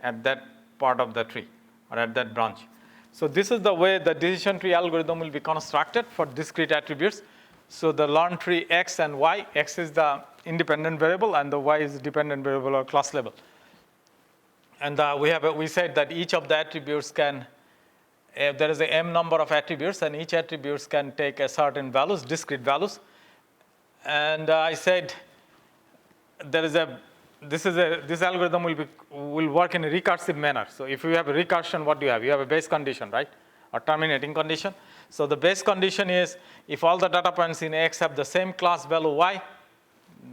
at that part of the tree or at that branch. So this is the way the decision tree algorithm will be constructed for discrete attributes. So the learned tree X and Y, X is the independent variable and the Y is the dependent variable or class level. And we said that each of the attributes can, there is a m number of attributes and each attributes can take a certain values, discrete values. And I said this algorithm will work in a recursive manner. So if you have a recursion, what do you have? You have a base condition, right? Or terminating condition. So the base condition is if all the data points in X have the same class value Y,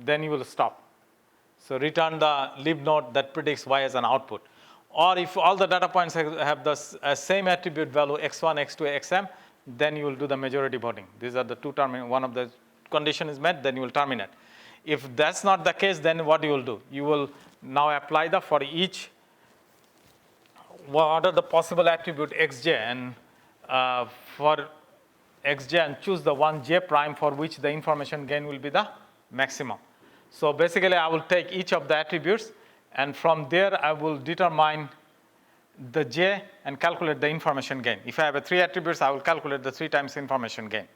then you will stop. So return the lib node that predicts Y as an output. Or if all the data points have the same attribute value X1, X2, Xm, then you will do the majority voting. These are the two terminating. One of the condition is met, then you will terminate. If that's not the case, then what you will do? You will now apply the for each, what are the possible attribute Xj, and for Xj, and choose the one J prime for which the information gain will be the maximum. So basically I will take each of the attributes and from there I will determine the J and calculate the information gain. If I have 3 attributes, I will calculate the 3 times information gain,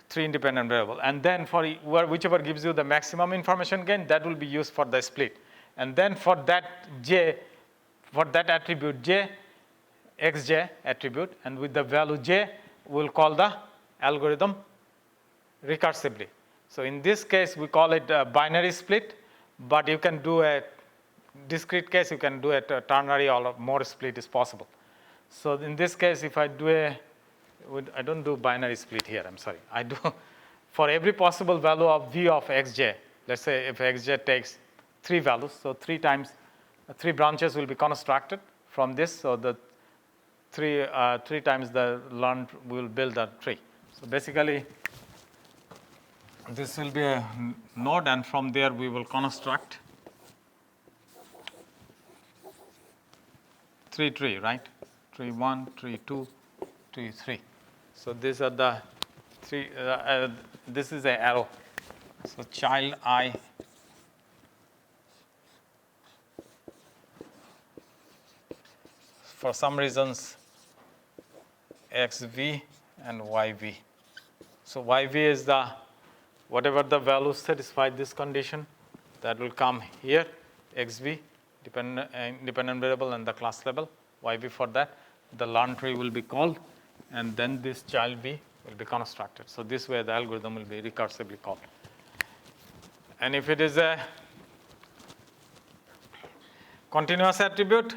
3 independent variable. And then for whichever gives you the maximum information gain, that will be used for the split. And then for that J, for that attribute J, Xj attribute, and with the value J, we'll call the algorithm recursively. So in this case, we call it a binary split, but you can do a discrete case, you can do a ternary or more split is possible. So in this case, if I do I don't do binary split here, I'm sorry. I do for every possible value of V of Xj. Let's say if Xj takes 3 values, so 3 branches will be constructed from this. So the 3 times the learned will build a tree. So basically, this will be a node, and from there we will construct 3 tree, right? Tree 1, tree 2, tree 3. So these are the 3. This is an arrow. So child I. For some reasons, XV and YV. So YV is the whatever the values satisfy this condition, that will come here. XV, independent variable, and the class level. YV for that. The learned tree will be called, and then this child V will be constructed. So this way the algorithm will be recursively called. And if it is a continuous attribute,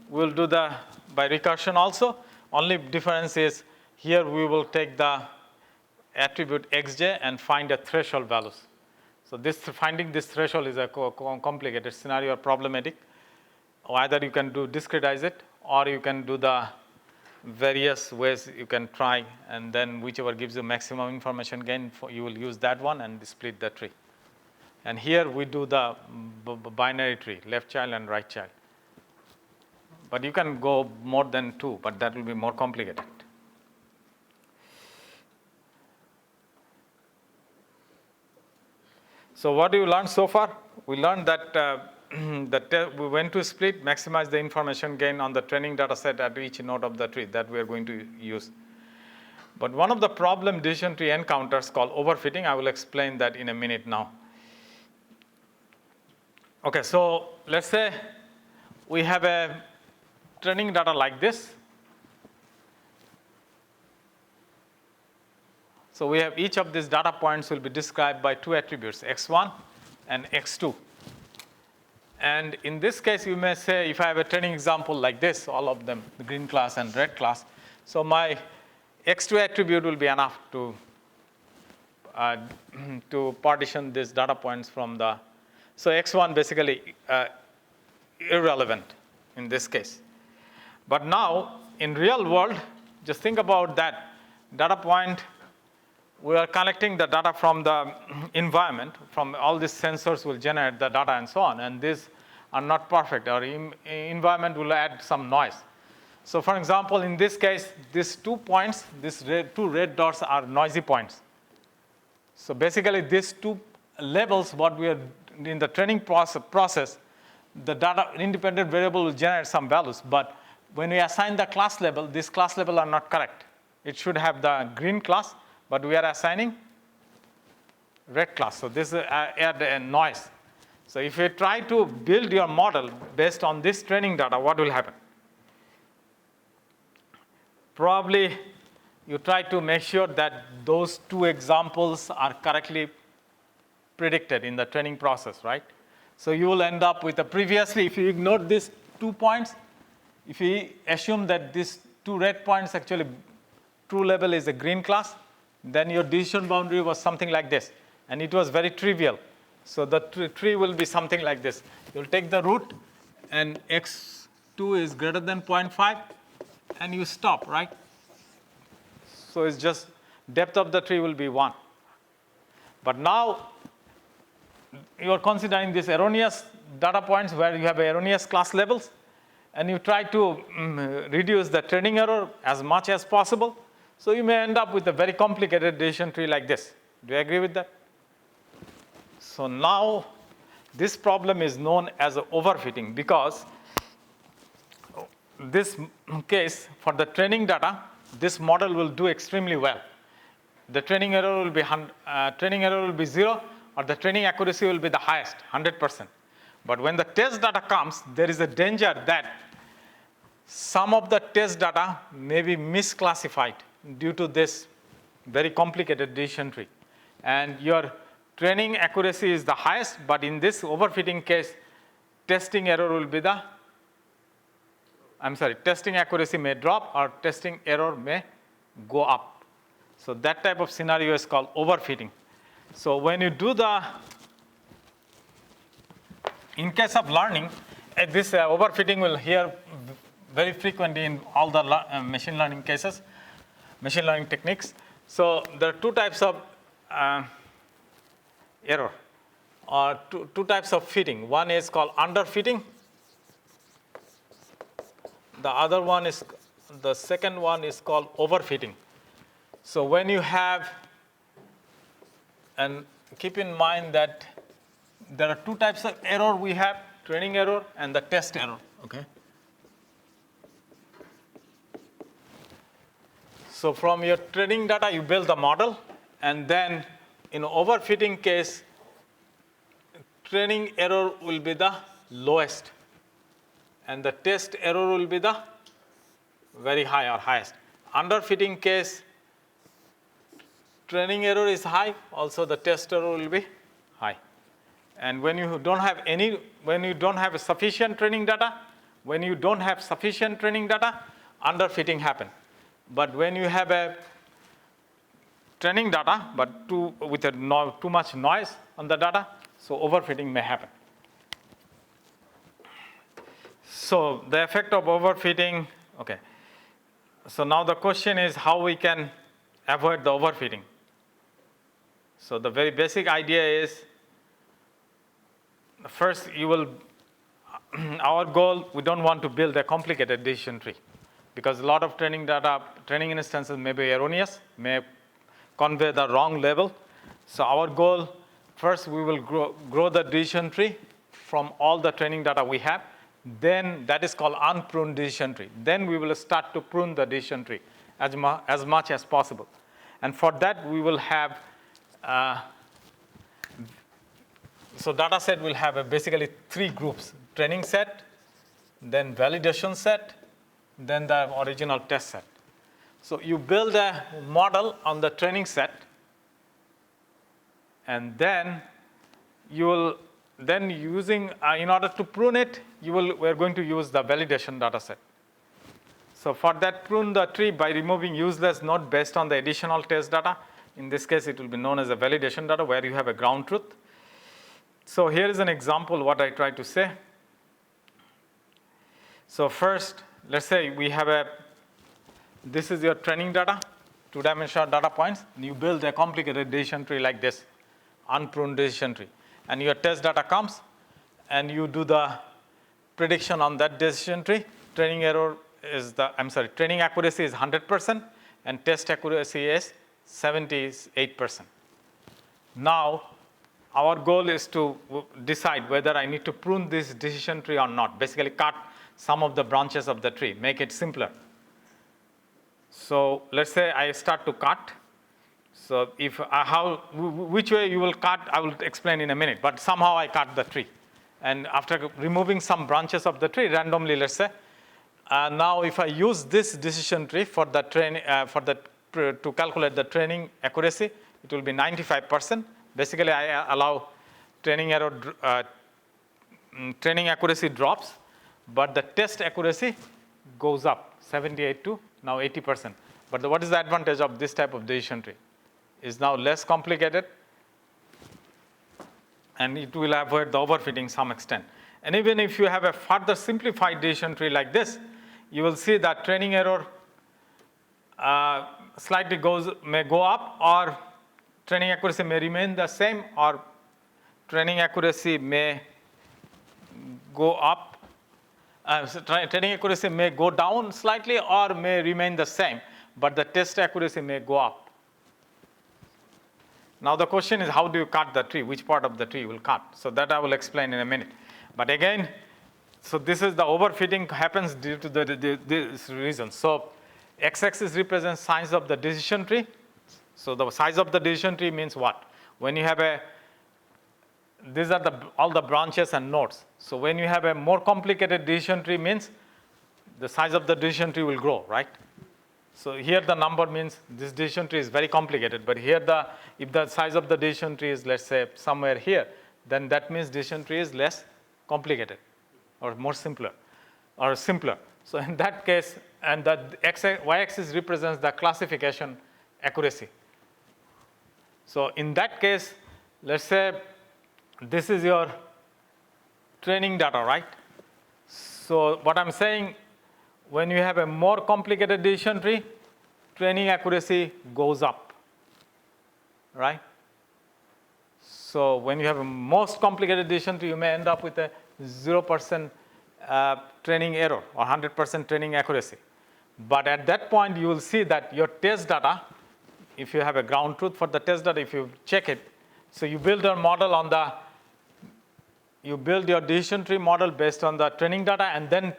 we'll do the by recursion also. Only difference is here we will take the attribute Xj and find a threshold values. So finding this threshold is a complicated scenario or problematic. Either you can discretize it, or you can do the various ways you can try, and then whichever gives you maximum information gain, you will use that one and split the tree. And here we do the binary tree, left child and right child. But you can go more than 2, but that will be more complicated. So what do you learn so far? We learned that we went to split, maximize the information gain on the training data set at each node of the tree that we are going to use. But one of the problem decision tree encounters called overfitting. I will explain that in a minute now. Okay, so let's say we have a training data like this. So we have each of these data points will be described by two attributes, x1 and x2. And in this case, you may say, if I have a training example like this, all of them, the green class and red class, so my x2 attribute will be enough to partition these data points from the, so x1 basically irrelevant in this case. But now, in real world, just think about that data point. We are collecting the data from the environment, from all these sensors will generate the data and so on, and these are not perfect. Our environment will add some noise. So for example, in this case, these 2 points, these two red dots are noisy points. So basically, these two levels, what we are in the training process, the data independent variable will generate some values, but when we assign the class level, these class level are not correct. It should have the green class, but we are assigning red class. So this add a noise. So if you try to build your model based on this training data, what will happen? Probably you try to make sure that those two examples are correctly predicted in the training process, right? So you will end up with a previously, if you ignore these 2 points, if you assume that these 2 red points actually true level is a green class, then your decision boundary was something like this, and it was very trivial. So the tree will be something like this. You'll take the root, and x2 is greater than 0.5, and you stop, right? So it's just depth of the tree will be 1. But now you are considering these erroneous data points where you have erroneous class levels, and you try to reduce the training error as much as possible. So you may end up with a very complicated decision tree like this. Do you agree with that? So now this problem is known as overfitting, because this case for the training data, this model will do extremely well. The training error will be 0, or the training accuracy will be the highest, 100%. But when the test data comes, there is a danger that some of the test data may be misclassified due to this very complicated decision tree. And your training accuracy is the highest, but in this overfitting case, testing accuracy may drop, or testing error may go up. So that type of scenario is called overfitting. So when you do in case of learning, this overfitting will hear very frequently in all the machine learning cases, machine learning techniques. So there are 2 types of error, or two types of fitting. One is called underfitting. The second one is called overfitting. So when you have, and keep in mind that there are 2 types of error we have, training error and the test error, okay? So from your training data, you build the model, and then in overfitting case, training error will be the lowest, and the test error will be the very high or highest. Underfitting case, training error is high, also the test error will be high. And when you don't have sufficient training data, underfitting happen. But when you have a training data, but with too much noise on the data, so overfitting may happen. So the effect of overfitting, okay. So now the question is how we can avoid the overfitting. So the very basic idea is, first our goal, we don't want to build a complicated decision tree, because a lot of training instances may be erroneous, may convey the wrong level. So our goal, first we will grow the decision tree from all the training data we have. Then that is called unpruned decision tree. Then we will start to prune the decision tree as much as possible. And for that we will have, so data set will have basically 3 groups: training set, then validation set, then the original test set. So you build a model on the training set, And then you will then using, in order to prune it, we're going to use the validation data set. So for that, prune the tree by removing useless node based on the additional test data. In this case, it will be known as a validation data where you have a ground truth. So here is an example what I try to say. So first, let's say we have this is your training data, two-dimensional data points. You build a complicated decision tree like this, unpruned decision tree. And your test data comes, and you do the prediction on that decision tree. Training accuracy is 100%, and test accuracy is 78%. Now, our goal is to decide whether I need to prune this decision tree or not. Basically, cut some of the branches of the tree, make it simpler. So let's say I start to cut. So which way you will cut, I will explain in a minute. But somehow I cut the tree. And after removing some branches of the tree randomly, let's say, now if I use this decision tree for the to calculate the training accuracy, it will be 95%. Basically, I allow training accuracy drops, but the test accuracy goes up 78 to now 80%. But what is the advantage of this type of decision tree? Is now less complicated, and it will avoid the overfitting some extent. And even if you have a further simplified decision tree like this, you will see that training error slightly may go up, or training accuracy may remain the same, or training accuracy may go up. Training accuracy may go down slightly or may remain the same, but the test accuracy may go up. Now the question is, how do you cut the tree? Which part of the tree you will cut? So that I will explain in a minute. But again, so this is the overfitting happens due to this reason. So x-axis represents size of the decision tree. So the size of the decision tree means what? When you have these are all the branches and nodes. So when you have a more complicated decision tree means the size of the decision tree will grow, right? So here the number means this decision tree is very complicated, but here if the size of the decision tree is, let's say, somewhere here, then that means decision tree is less complicated or more simpler. So in that case, and the y-axis represents the classification accuracy. So in that case, let's say this is your training data, right? So what I'm saying, when you have a more complicated decision tree, training accuracy goes up, right? So when you have a most complicated decision tree, you may end up with a 0% training error or 100% training accuracy. But at that point, you will see that your test data, if you have a ground truth for the test data, if you check it, so you build a model you build your decision tree model based on the training data, and then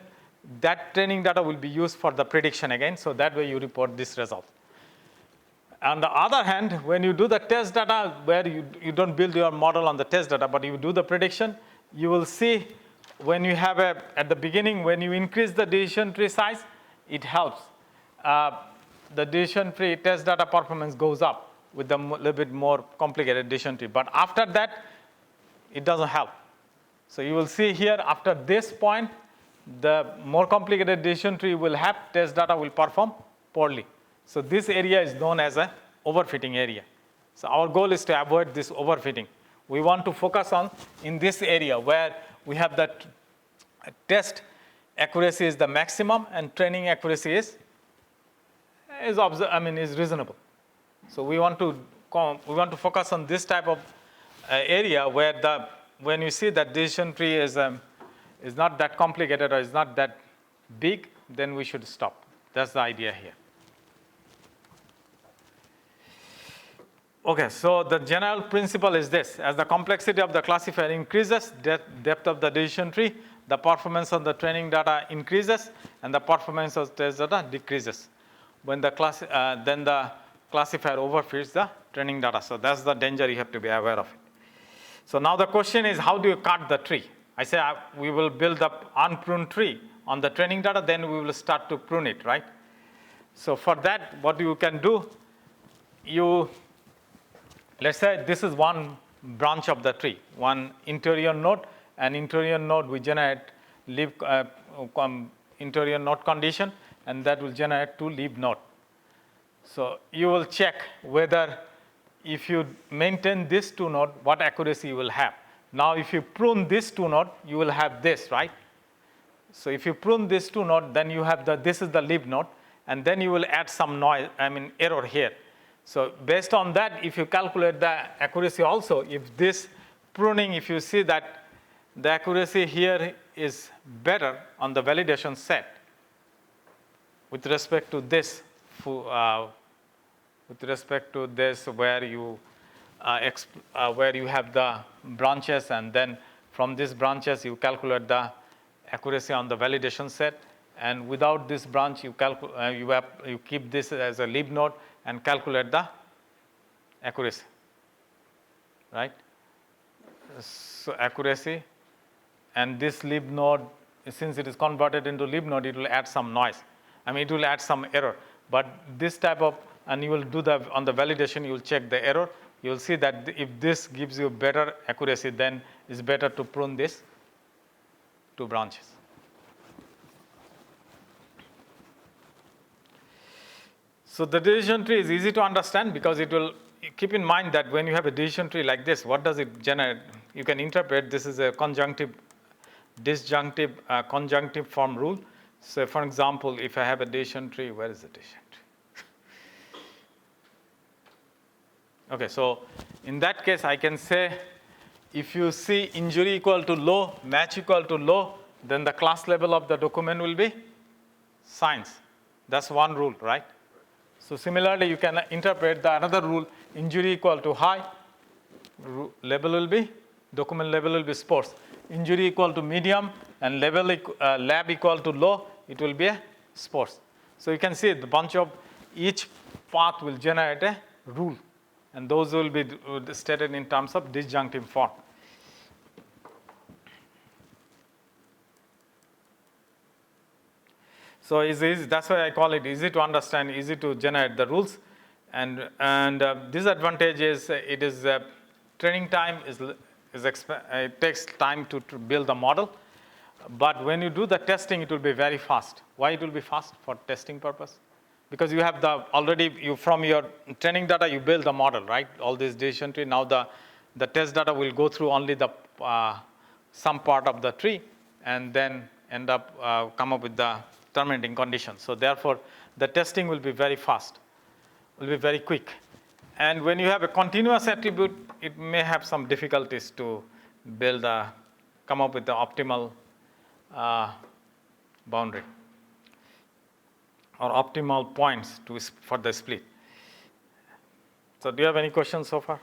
that training data will be used for the prediction again. So that way you report this result. On the other hand, when you do the test data, where you don't build your model on the test data, but you do the prediction, you will see when you have at the beginning, when you increase the decision tree size, it helps. The decision tree test data performance goes up with the little bit more complicated decision tree. But after that, it doesn't help. So you will see here, after this point, the more complicated decision tree will have test data will perform poorly. So this area is known as an overfitting area. So our goal is to avoid this overfitting. We want to focus on in this area where we have that test accuracy is the maximum and training accuracy is reasonable. So we want to focus on this type of area where when you see that decision tree is not that complicated or is not that big, then we should stop. That's the idea here. Okay, so the general principle is this. As the complexity of the classifier increases, depth of the decision tree, the performance of the training data increases, and the performance of test data decreases. When then the classifier overfits the training data. So that's the danger you have to be aware of it. So now the question is, how do you cut the tree? I say we will build up unpruned tree on the training data, then we will start to prune it, right? So for that, what you can do, you let's say this is one branch of the tree, one interior node, and interior node we generate leaf interior node condition, and that will generate 2 leaf node. So you will check whether if you maintain this 2 node, what accuracy you will have. Now if you prune this 2 node, you will have this, right? So if you prune this 2 node, then you have this is the leaf node, and then you will add some noise, error here. So based on that, if you calculate the accuracy also, if this pruning, if you see that the accuracy here is better on the validation set with respect to this, where you have the branches, and then from these branches you calculate the accuracy on the validation set, and without this branch you keep this as a leaf node and calculate the accuracy, right? So accuracy, and this leaf node, since it is converted into leaf node, it will add some noise. It will add some error. But this type of, and you will do on the validation, you will check the error. You will see that if this gives you better accuracy, then it's better to prune this 2 branches. So the decision tree is easy to understand because it will keep in mind that when you have a decision tree like this, what does it generate? You can interpret this is a disjunctive conjunctive form rule. So for example, if I have a decision tree, where is the decision tree? Okay, so in that case, I can say if you see injury equal to low, match equal to low, then the class level of the document will be science. That's one rule, right? So similarly, you can interpret the another rule, injury equal to high, document level will be sports. Injury equal to medium, and lab equal to low, it will be a sports. So you can see the bunch of each path will generate a rule, and those will be stated in terms of disjunctive form. So that's why I call it easy to understand, easy to generate the rules. And disadvantage is training time it takes time to build the model. But when you do the testing, it will be very fast. Why it will be fast? For testing purpose. Because you have from your training data, you build the model, right? All this decision tree. Now the test data will go through only the some part of the tree, and then end up come up with the terminating condition. So therefore, the testing will be very fast, will be very quick. And when you have a continuous attribute, it may have some difficulties to come up with the optimal boundary or optimal points for the split. So do you have any questions so far?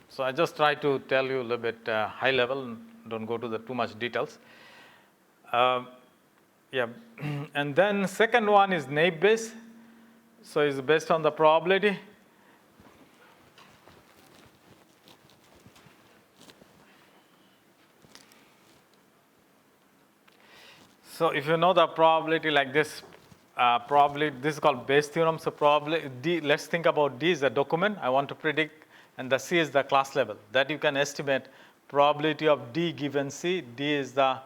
So I just try to tell you a little bit high level, don't go to too much details. Yeah, and then second one is naive Bayes. So it's based on the probability. So if you know the probability like this, this is called Bayes theorem. So probability D, let's think about D is a document I want to predict, and the C is the class level. That you can estimate probability of D given C. D is the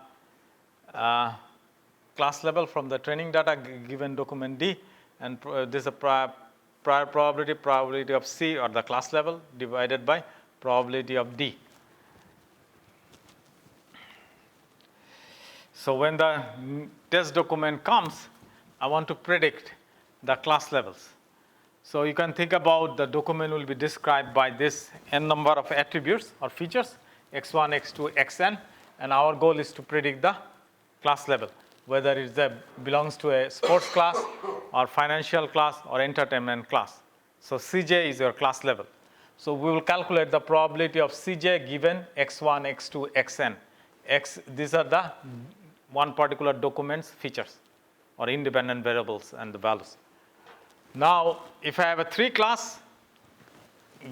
class level from the training data given document D, and this is a prior probability of C, or the class level, divided by probability of D. So when the test document comes, I want to predict the class levels. So you can think about the document will be described by this n number of attributes or features, x1, x2, xn, and our goal is to predict the class level, whether it belongs to a sports class or financial class or entertainment class. So Cj is your class level. So we will calculate the probability of Cj given x1, x2, xn. These are the one particular document's features or independent variables and the values. Now, if I have a 3-class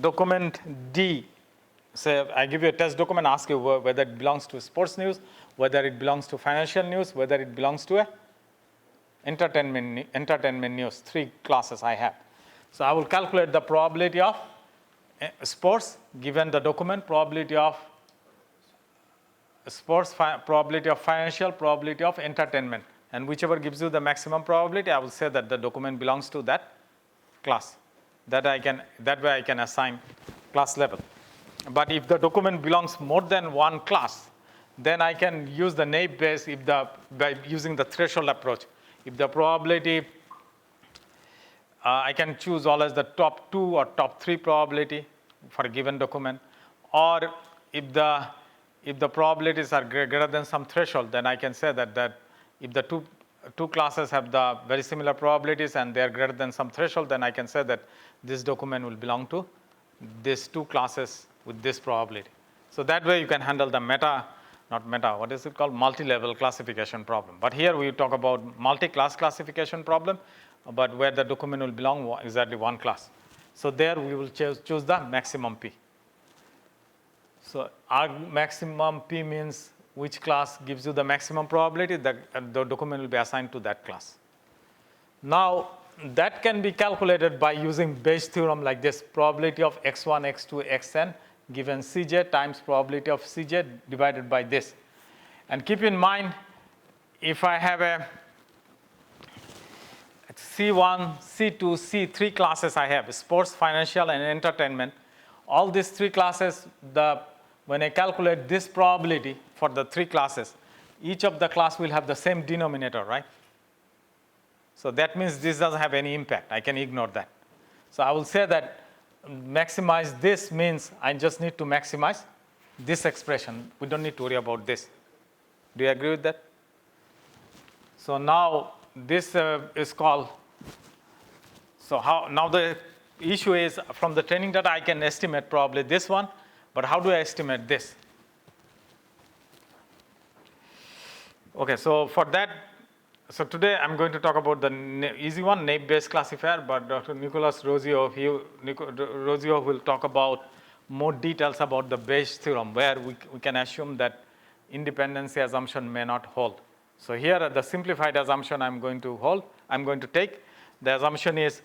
document D, say I give you a test document, ask you whether it belongs to sports news, whether it belongs to financial news, whether it belongs to a entertainment news, 3 classes I have. So I will calculate the probability of sports given the document, probability of sports, probability of financial, probability of entertainment, and whichever gives you the maximum probability, I will say that the document belongs to that class. That way I can assign class level. But if the document belongs more than one class, then I can use the naive Bayes by using the threshold approach. If the probability, I can choose always the top 2 or top 3 probability for a given document, or if the probabilities are greater than some threshold, then I can say that if the two classes have the very similar probabilities and they are greater than some threshold, then I can say that this document will belong to these 2 classes with this probability. So that way you can handle the what is it called? Multi-level classification problem. But here we talk about multi-class classification problem, but where the document will belong exactly one class. So there we will choose the maximum P. So our maximum P means which class gives you the maximum probability, that the document will be assigned to that class. Now, that can be calculated by using Bayes' theorem like this: probability of x1, x2, xn given Cj times probability of Cj divided by this. And keep in mind, if I have a C1, C2, C3 classes I have, sports, financial, and entertainment, all these 3 classes, when I calculate this probability for the 3 classes, each of the class will have the same denominator, right? So that means this doesn't have any impact. I can ignore that. So I will say that maximize this means I just need to maximize this expression. We don't need to worry about this. Do you agree with that? So now this is called, now the issue is from the training data I can estimate probably this one, but how do I estimate this? Okay, so for that, so today I'm going to talk about the easy one, naive Bayes classifier, but Dr. Nicolas Rozio will talk about more details about the Bayes theorem, where we can assume that independency assumption may not hold. So here the simplified assumption I'm going to take. The assumption is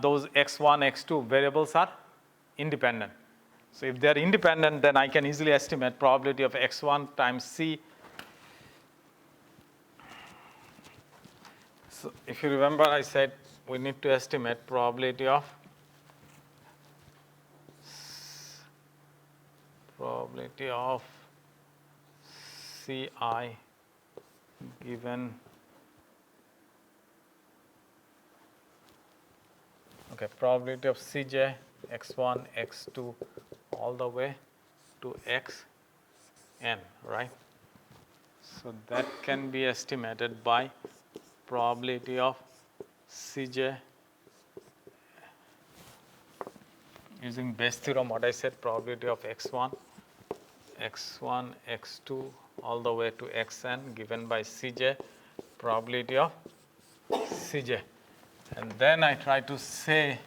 those x1, x2 variables are independent. So if they're independent, then I can easily estimate probability of x1 times c. So if you remember, I said we need to estimate probability of ci given probability of Cj x1, x2 all the way to xn, right? So that can be estimated by probability of Cj using Bayes theorem. What I said, probability of x1, x2 all the way to xn given by Cj, probability of Cj. And then I try to say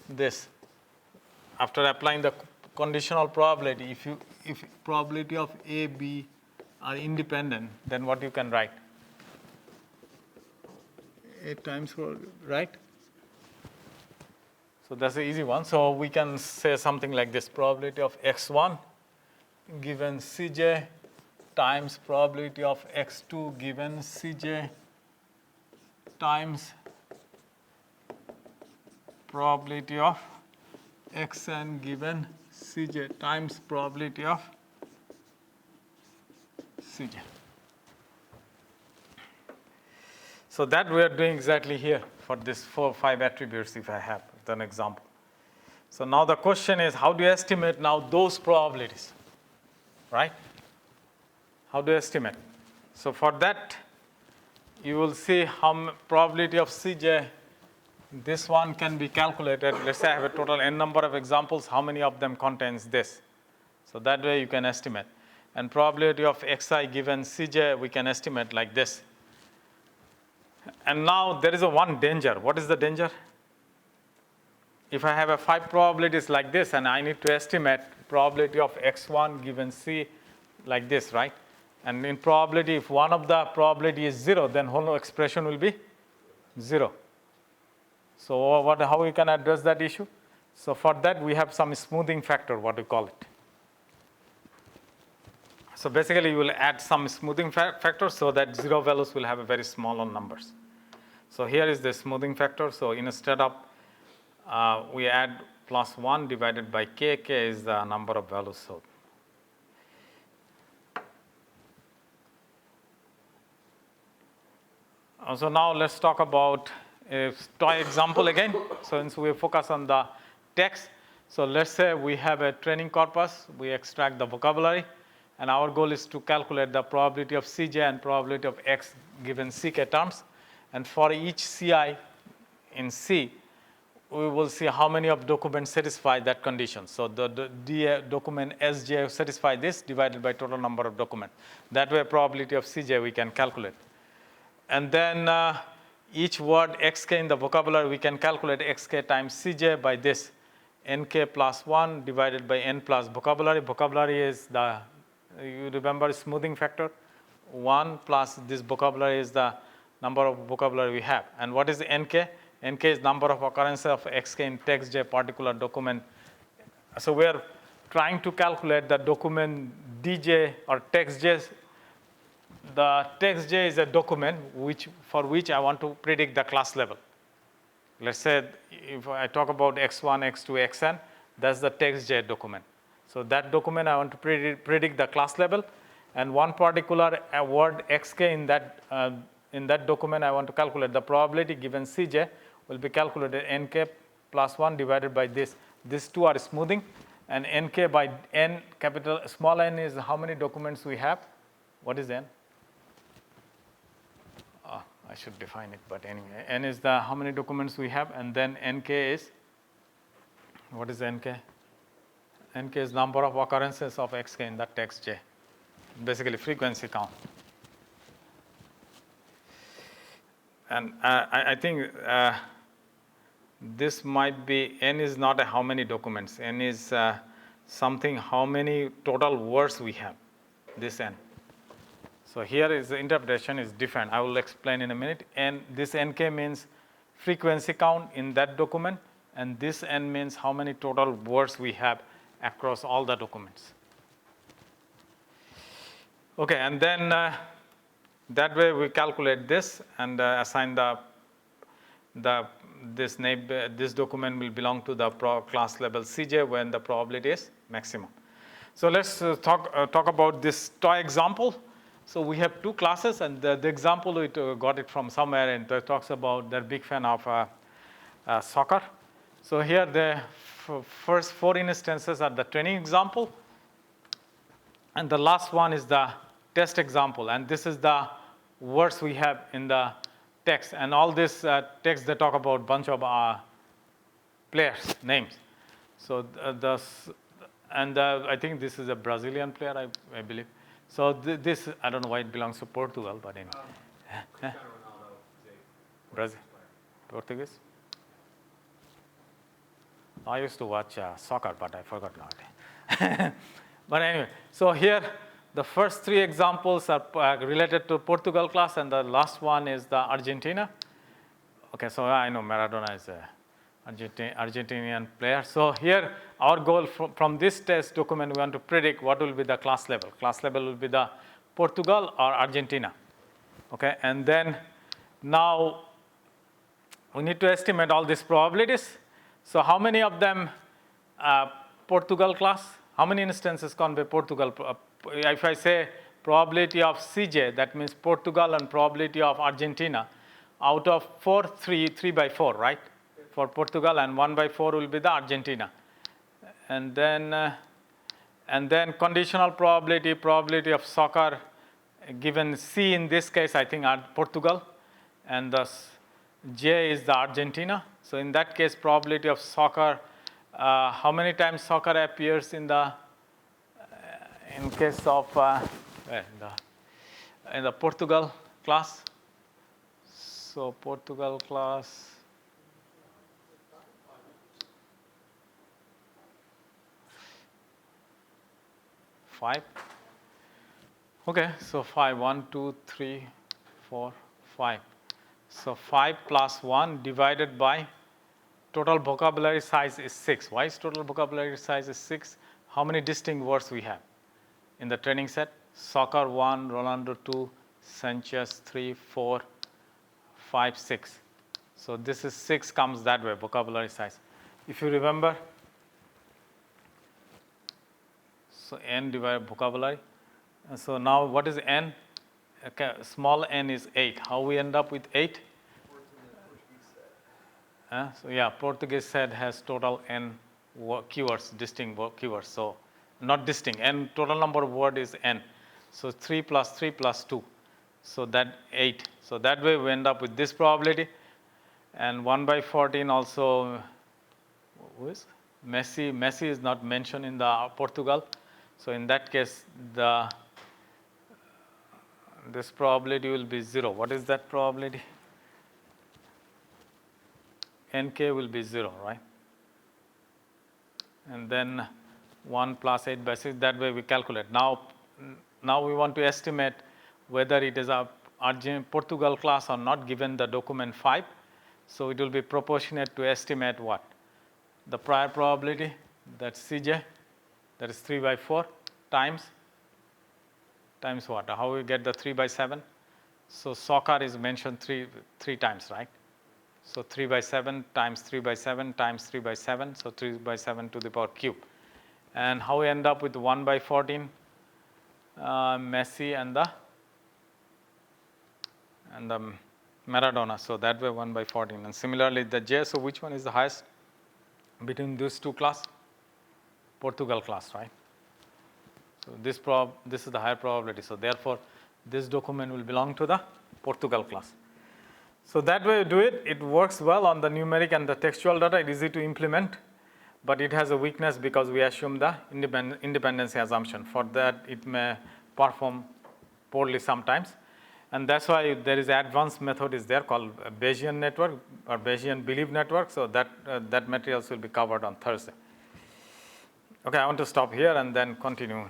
this after applying the conditional probability. If probability of A, B are independent, then what you can write? A times 4, right? So that's an easy one. So we can say something like this: probability of x1 given Cj times probability of x2 given Cj times probability of xn given Cj times probability of Cj. So that we are doing exactly here for this 4 or 5 attributes if I have an example. So now the question is, how do you estimate now those probabilities, right? How do you estimate? So for that, you will see how probability of Cj, this one can be calculated. Let's say I have a total n number of examples. How many of them contains this? So that way you can estimate. And probability of xi given Cj, we can estimate like this. And now there is a one danger. What is the danger? If I have a 5 probabilities like this and I need to estimate probability of x1 given c like this, right? And in probability, if one of the probability is 0, then whole expression will be 0. So how we can address that issue? So for that, we have some smoothing factor, what we call it. So basically, you will add some smoothing factor so that 0 values will have a very small numbers. So here is the smoothing factor. So instead of we add +1 divided by k. K is the number of values. So now let's talk about a toy example again. So since we focus on the text, so let's say we have a training corpus, we extract the vocabulary, and our goal is to calculate the probability of Cj and probability of x given Ck terms. And for each Ci in C, we will see how many of documents satisfy that condition. So the document Sj satisfy this divided by total number of documents. That way probability of Cj we can calculate. And then each word xk in the vocabulary, we can calculate xk times Cj by this nk plus 1 divided by n plus vocabulary. Vocabulary is the, you remember, smoothing factor. 1 plus this vocabulary is the number of vocabulary we have. And what is the nk? Nk is number of occurrences of xk in text j particular document. So we are trying to calculate the document dj or text j. The text j is a document for which I want to predict the class level. Let's say if I talk about x1, x2, xn, that's the text j document. So that document I want to predict the class level, and one particular word xk in that document I want to calculate the probability given Cj will be calculated nk plus 1 divided by this. These two are smoothing, and nk by n, capital small n is how many documents we have. What is n? I should define it, but anyway, n is the how many documents we have, and then nk is, what is nk? Nk is number of occurrences of xk in that text j, basically frequency count. And I think this might be, n is not a how many documents, n is something how many total words we have, this n. So here is the interpretation is different. I will explain in a minute. And this nk means frequency count in that document, and this n means how many total words we have across all the documents. Okay, and then that way we calculate this and assign this document will belong to the class level Cj when the probability is maximum. So let's talk about this toy example. So we have two classes, and the example we got it from somewhere, and it talks about they're big fan of soccer. So here the first 4 instances are the training example, and the last one is the test example. And this is the words we have in the text, and all this text they talk about bunch of players names. So I think this is a Brazilian player, I believe. So this, I don't know why it belongs to Portugal, but anyway. Brazil, Portuguese. I used to watch soccer, but I forgot now. But anyway, so here the first 3 examples are related to Portugal class, and the last one is the Argentina. Okay, so I know Maradona is a Argentinian player. So here our goal from this test document, we want to predict what will be the class level. Class level will be the Portugal or Argentina. Okay, and then now we need to estimate all these probabilities. So how many of them Portugal class? How many instances can be Portugal? If I say probability of Cj, that means Portugal, and probability of Argentina, out of 4, 3 by 4, right? For Portugal, and 1 by 4 will be the Argentina. And then conditional probability of soccer, given C in this case, I think Portugal, and the J is the Argentina. So in that case, probability of soccer, how many times soccer appears in case of in the Portugal class? So Portugal class. Five. Okay, so 5, 1, 2, 3, 4, 5. So 5 plus 1 divided by total vocabulary size is 6. Why is total vocabulary size is 6? How many distinct words we have in the training set? Soccer 1, Rolando 2, Sanchez 3, 4, 5, 6. So this is 6 comes that way, vocabulary size. If you remember, so n divided vocabulary. So now what is n? Okay, small n is 8. How we end up with 8? So yeah, Portuguese set has total n keywords, distinct keywords. So not distinct, n total number of word is n. So 3 plus 3 plus 2. So that 8. So that way we end up with this probability. And 1 by 14 also, who is? Messi. Messi is not mentioned in the Portugal. So in that case, this probability will be 0. What is that probability? Nk will be 0, right? And then 1 plus 8 by 6, that way we calculate. Now we want to estimate whether it is a Portugal class or not given the document 5. So it will be proportionate to estimate what? The prior probability, that's Cj, that is 3 by 4 times what? How we get the 3 by 7? So soccer is mentioned three times, right? So 3 by 7 times 3 by 7 times 3 by 7. So 3 by 7 to the power cube. And how we end up with 1 by 14? Messi and the Maradona. So that way 1 by 14. And similarly the J. So which one is the highest between these two class? Portugal class, right? So this is the higher probability. So therefore this document will belong to the Portugal class. So that way you do it. It works well on the numeric and the textual data. It is easy to implement, but it has a weakness because we assume the independency assumption. For that, it may perform poorly sometimes. And that's why there is advanced method is there called Bayesian network or Bayesian belief network. So that materials will be covered on Thursday. Okay, I want to stop here and then continue.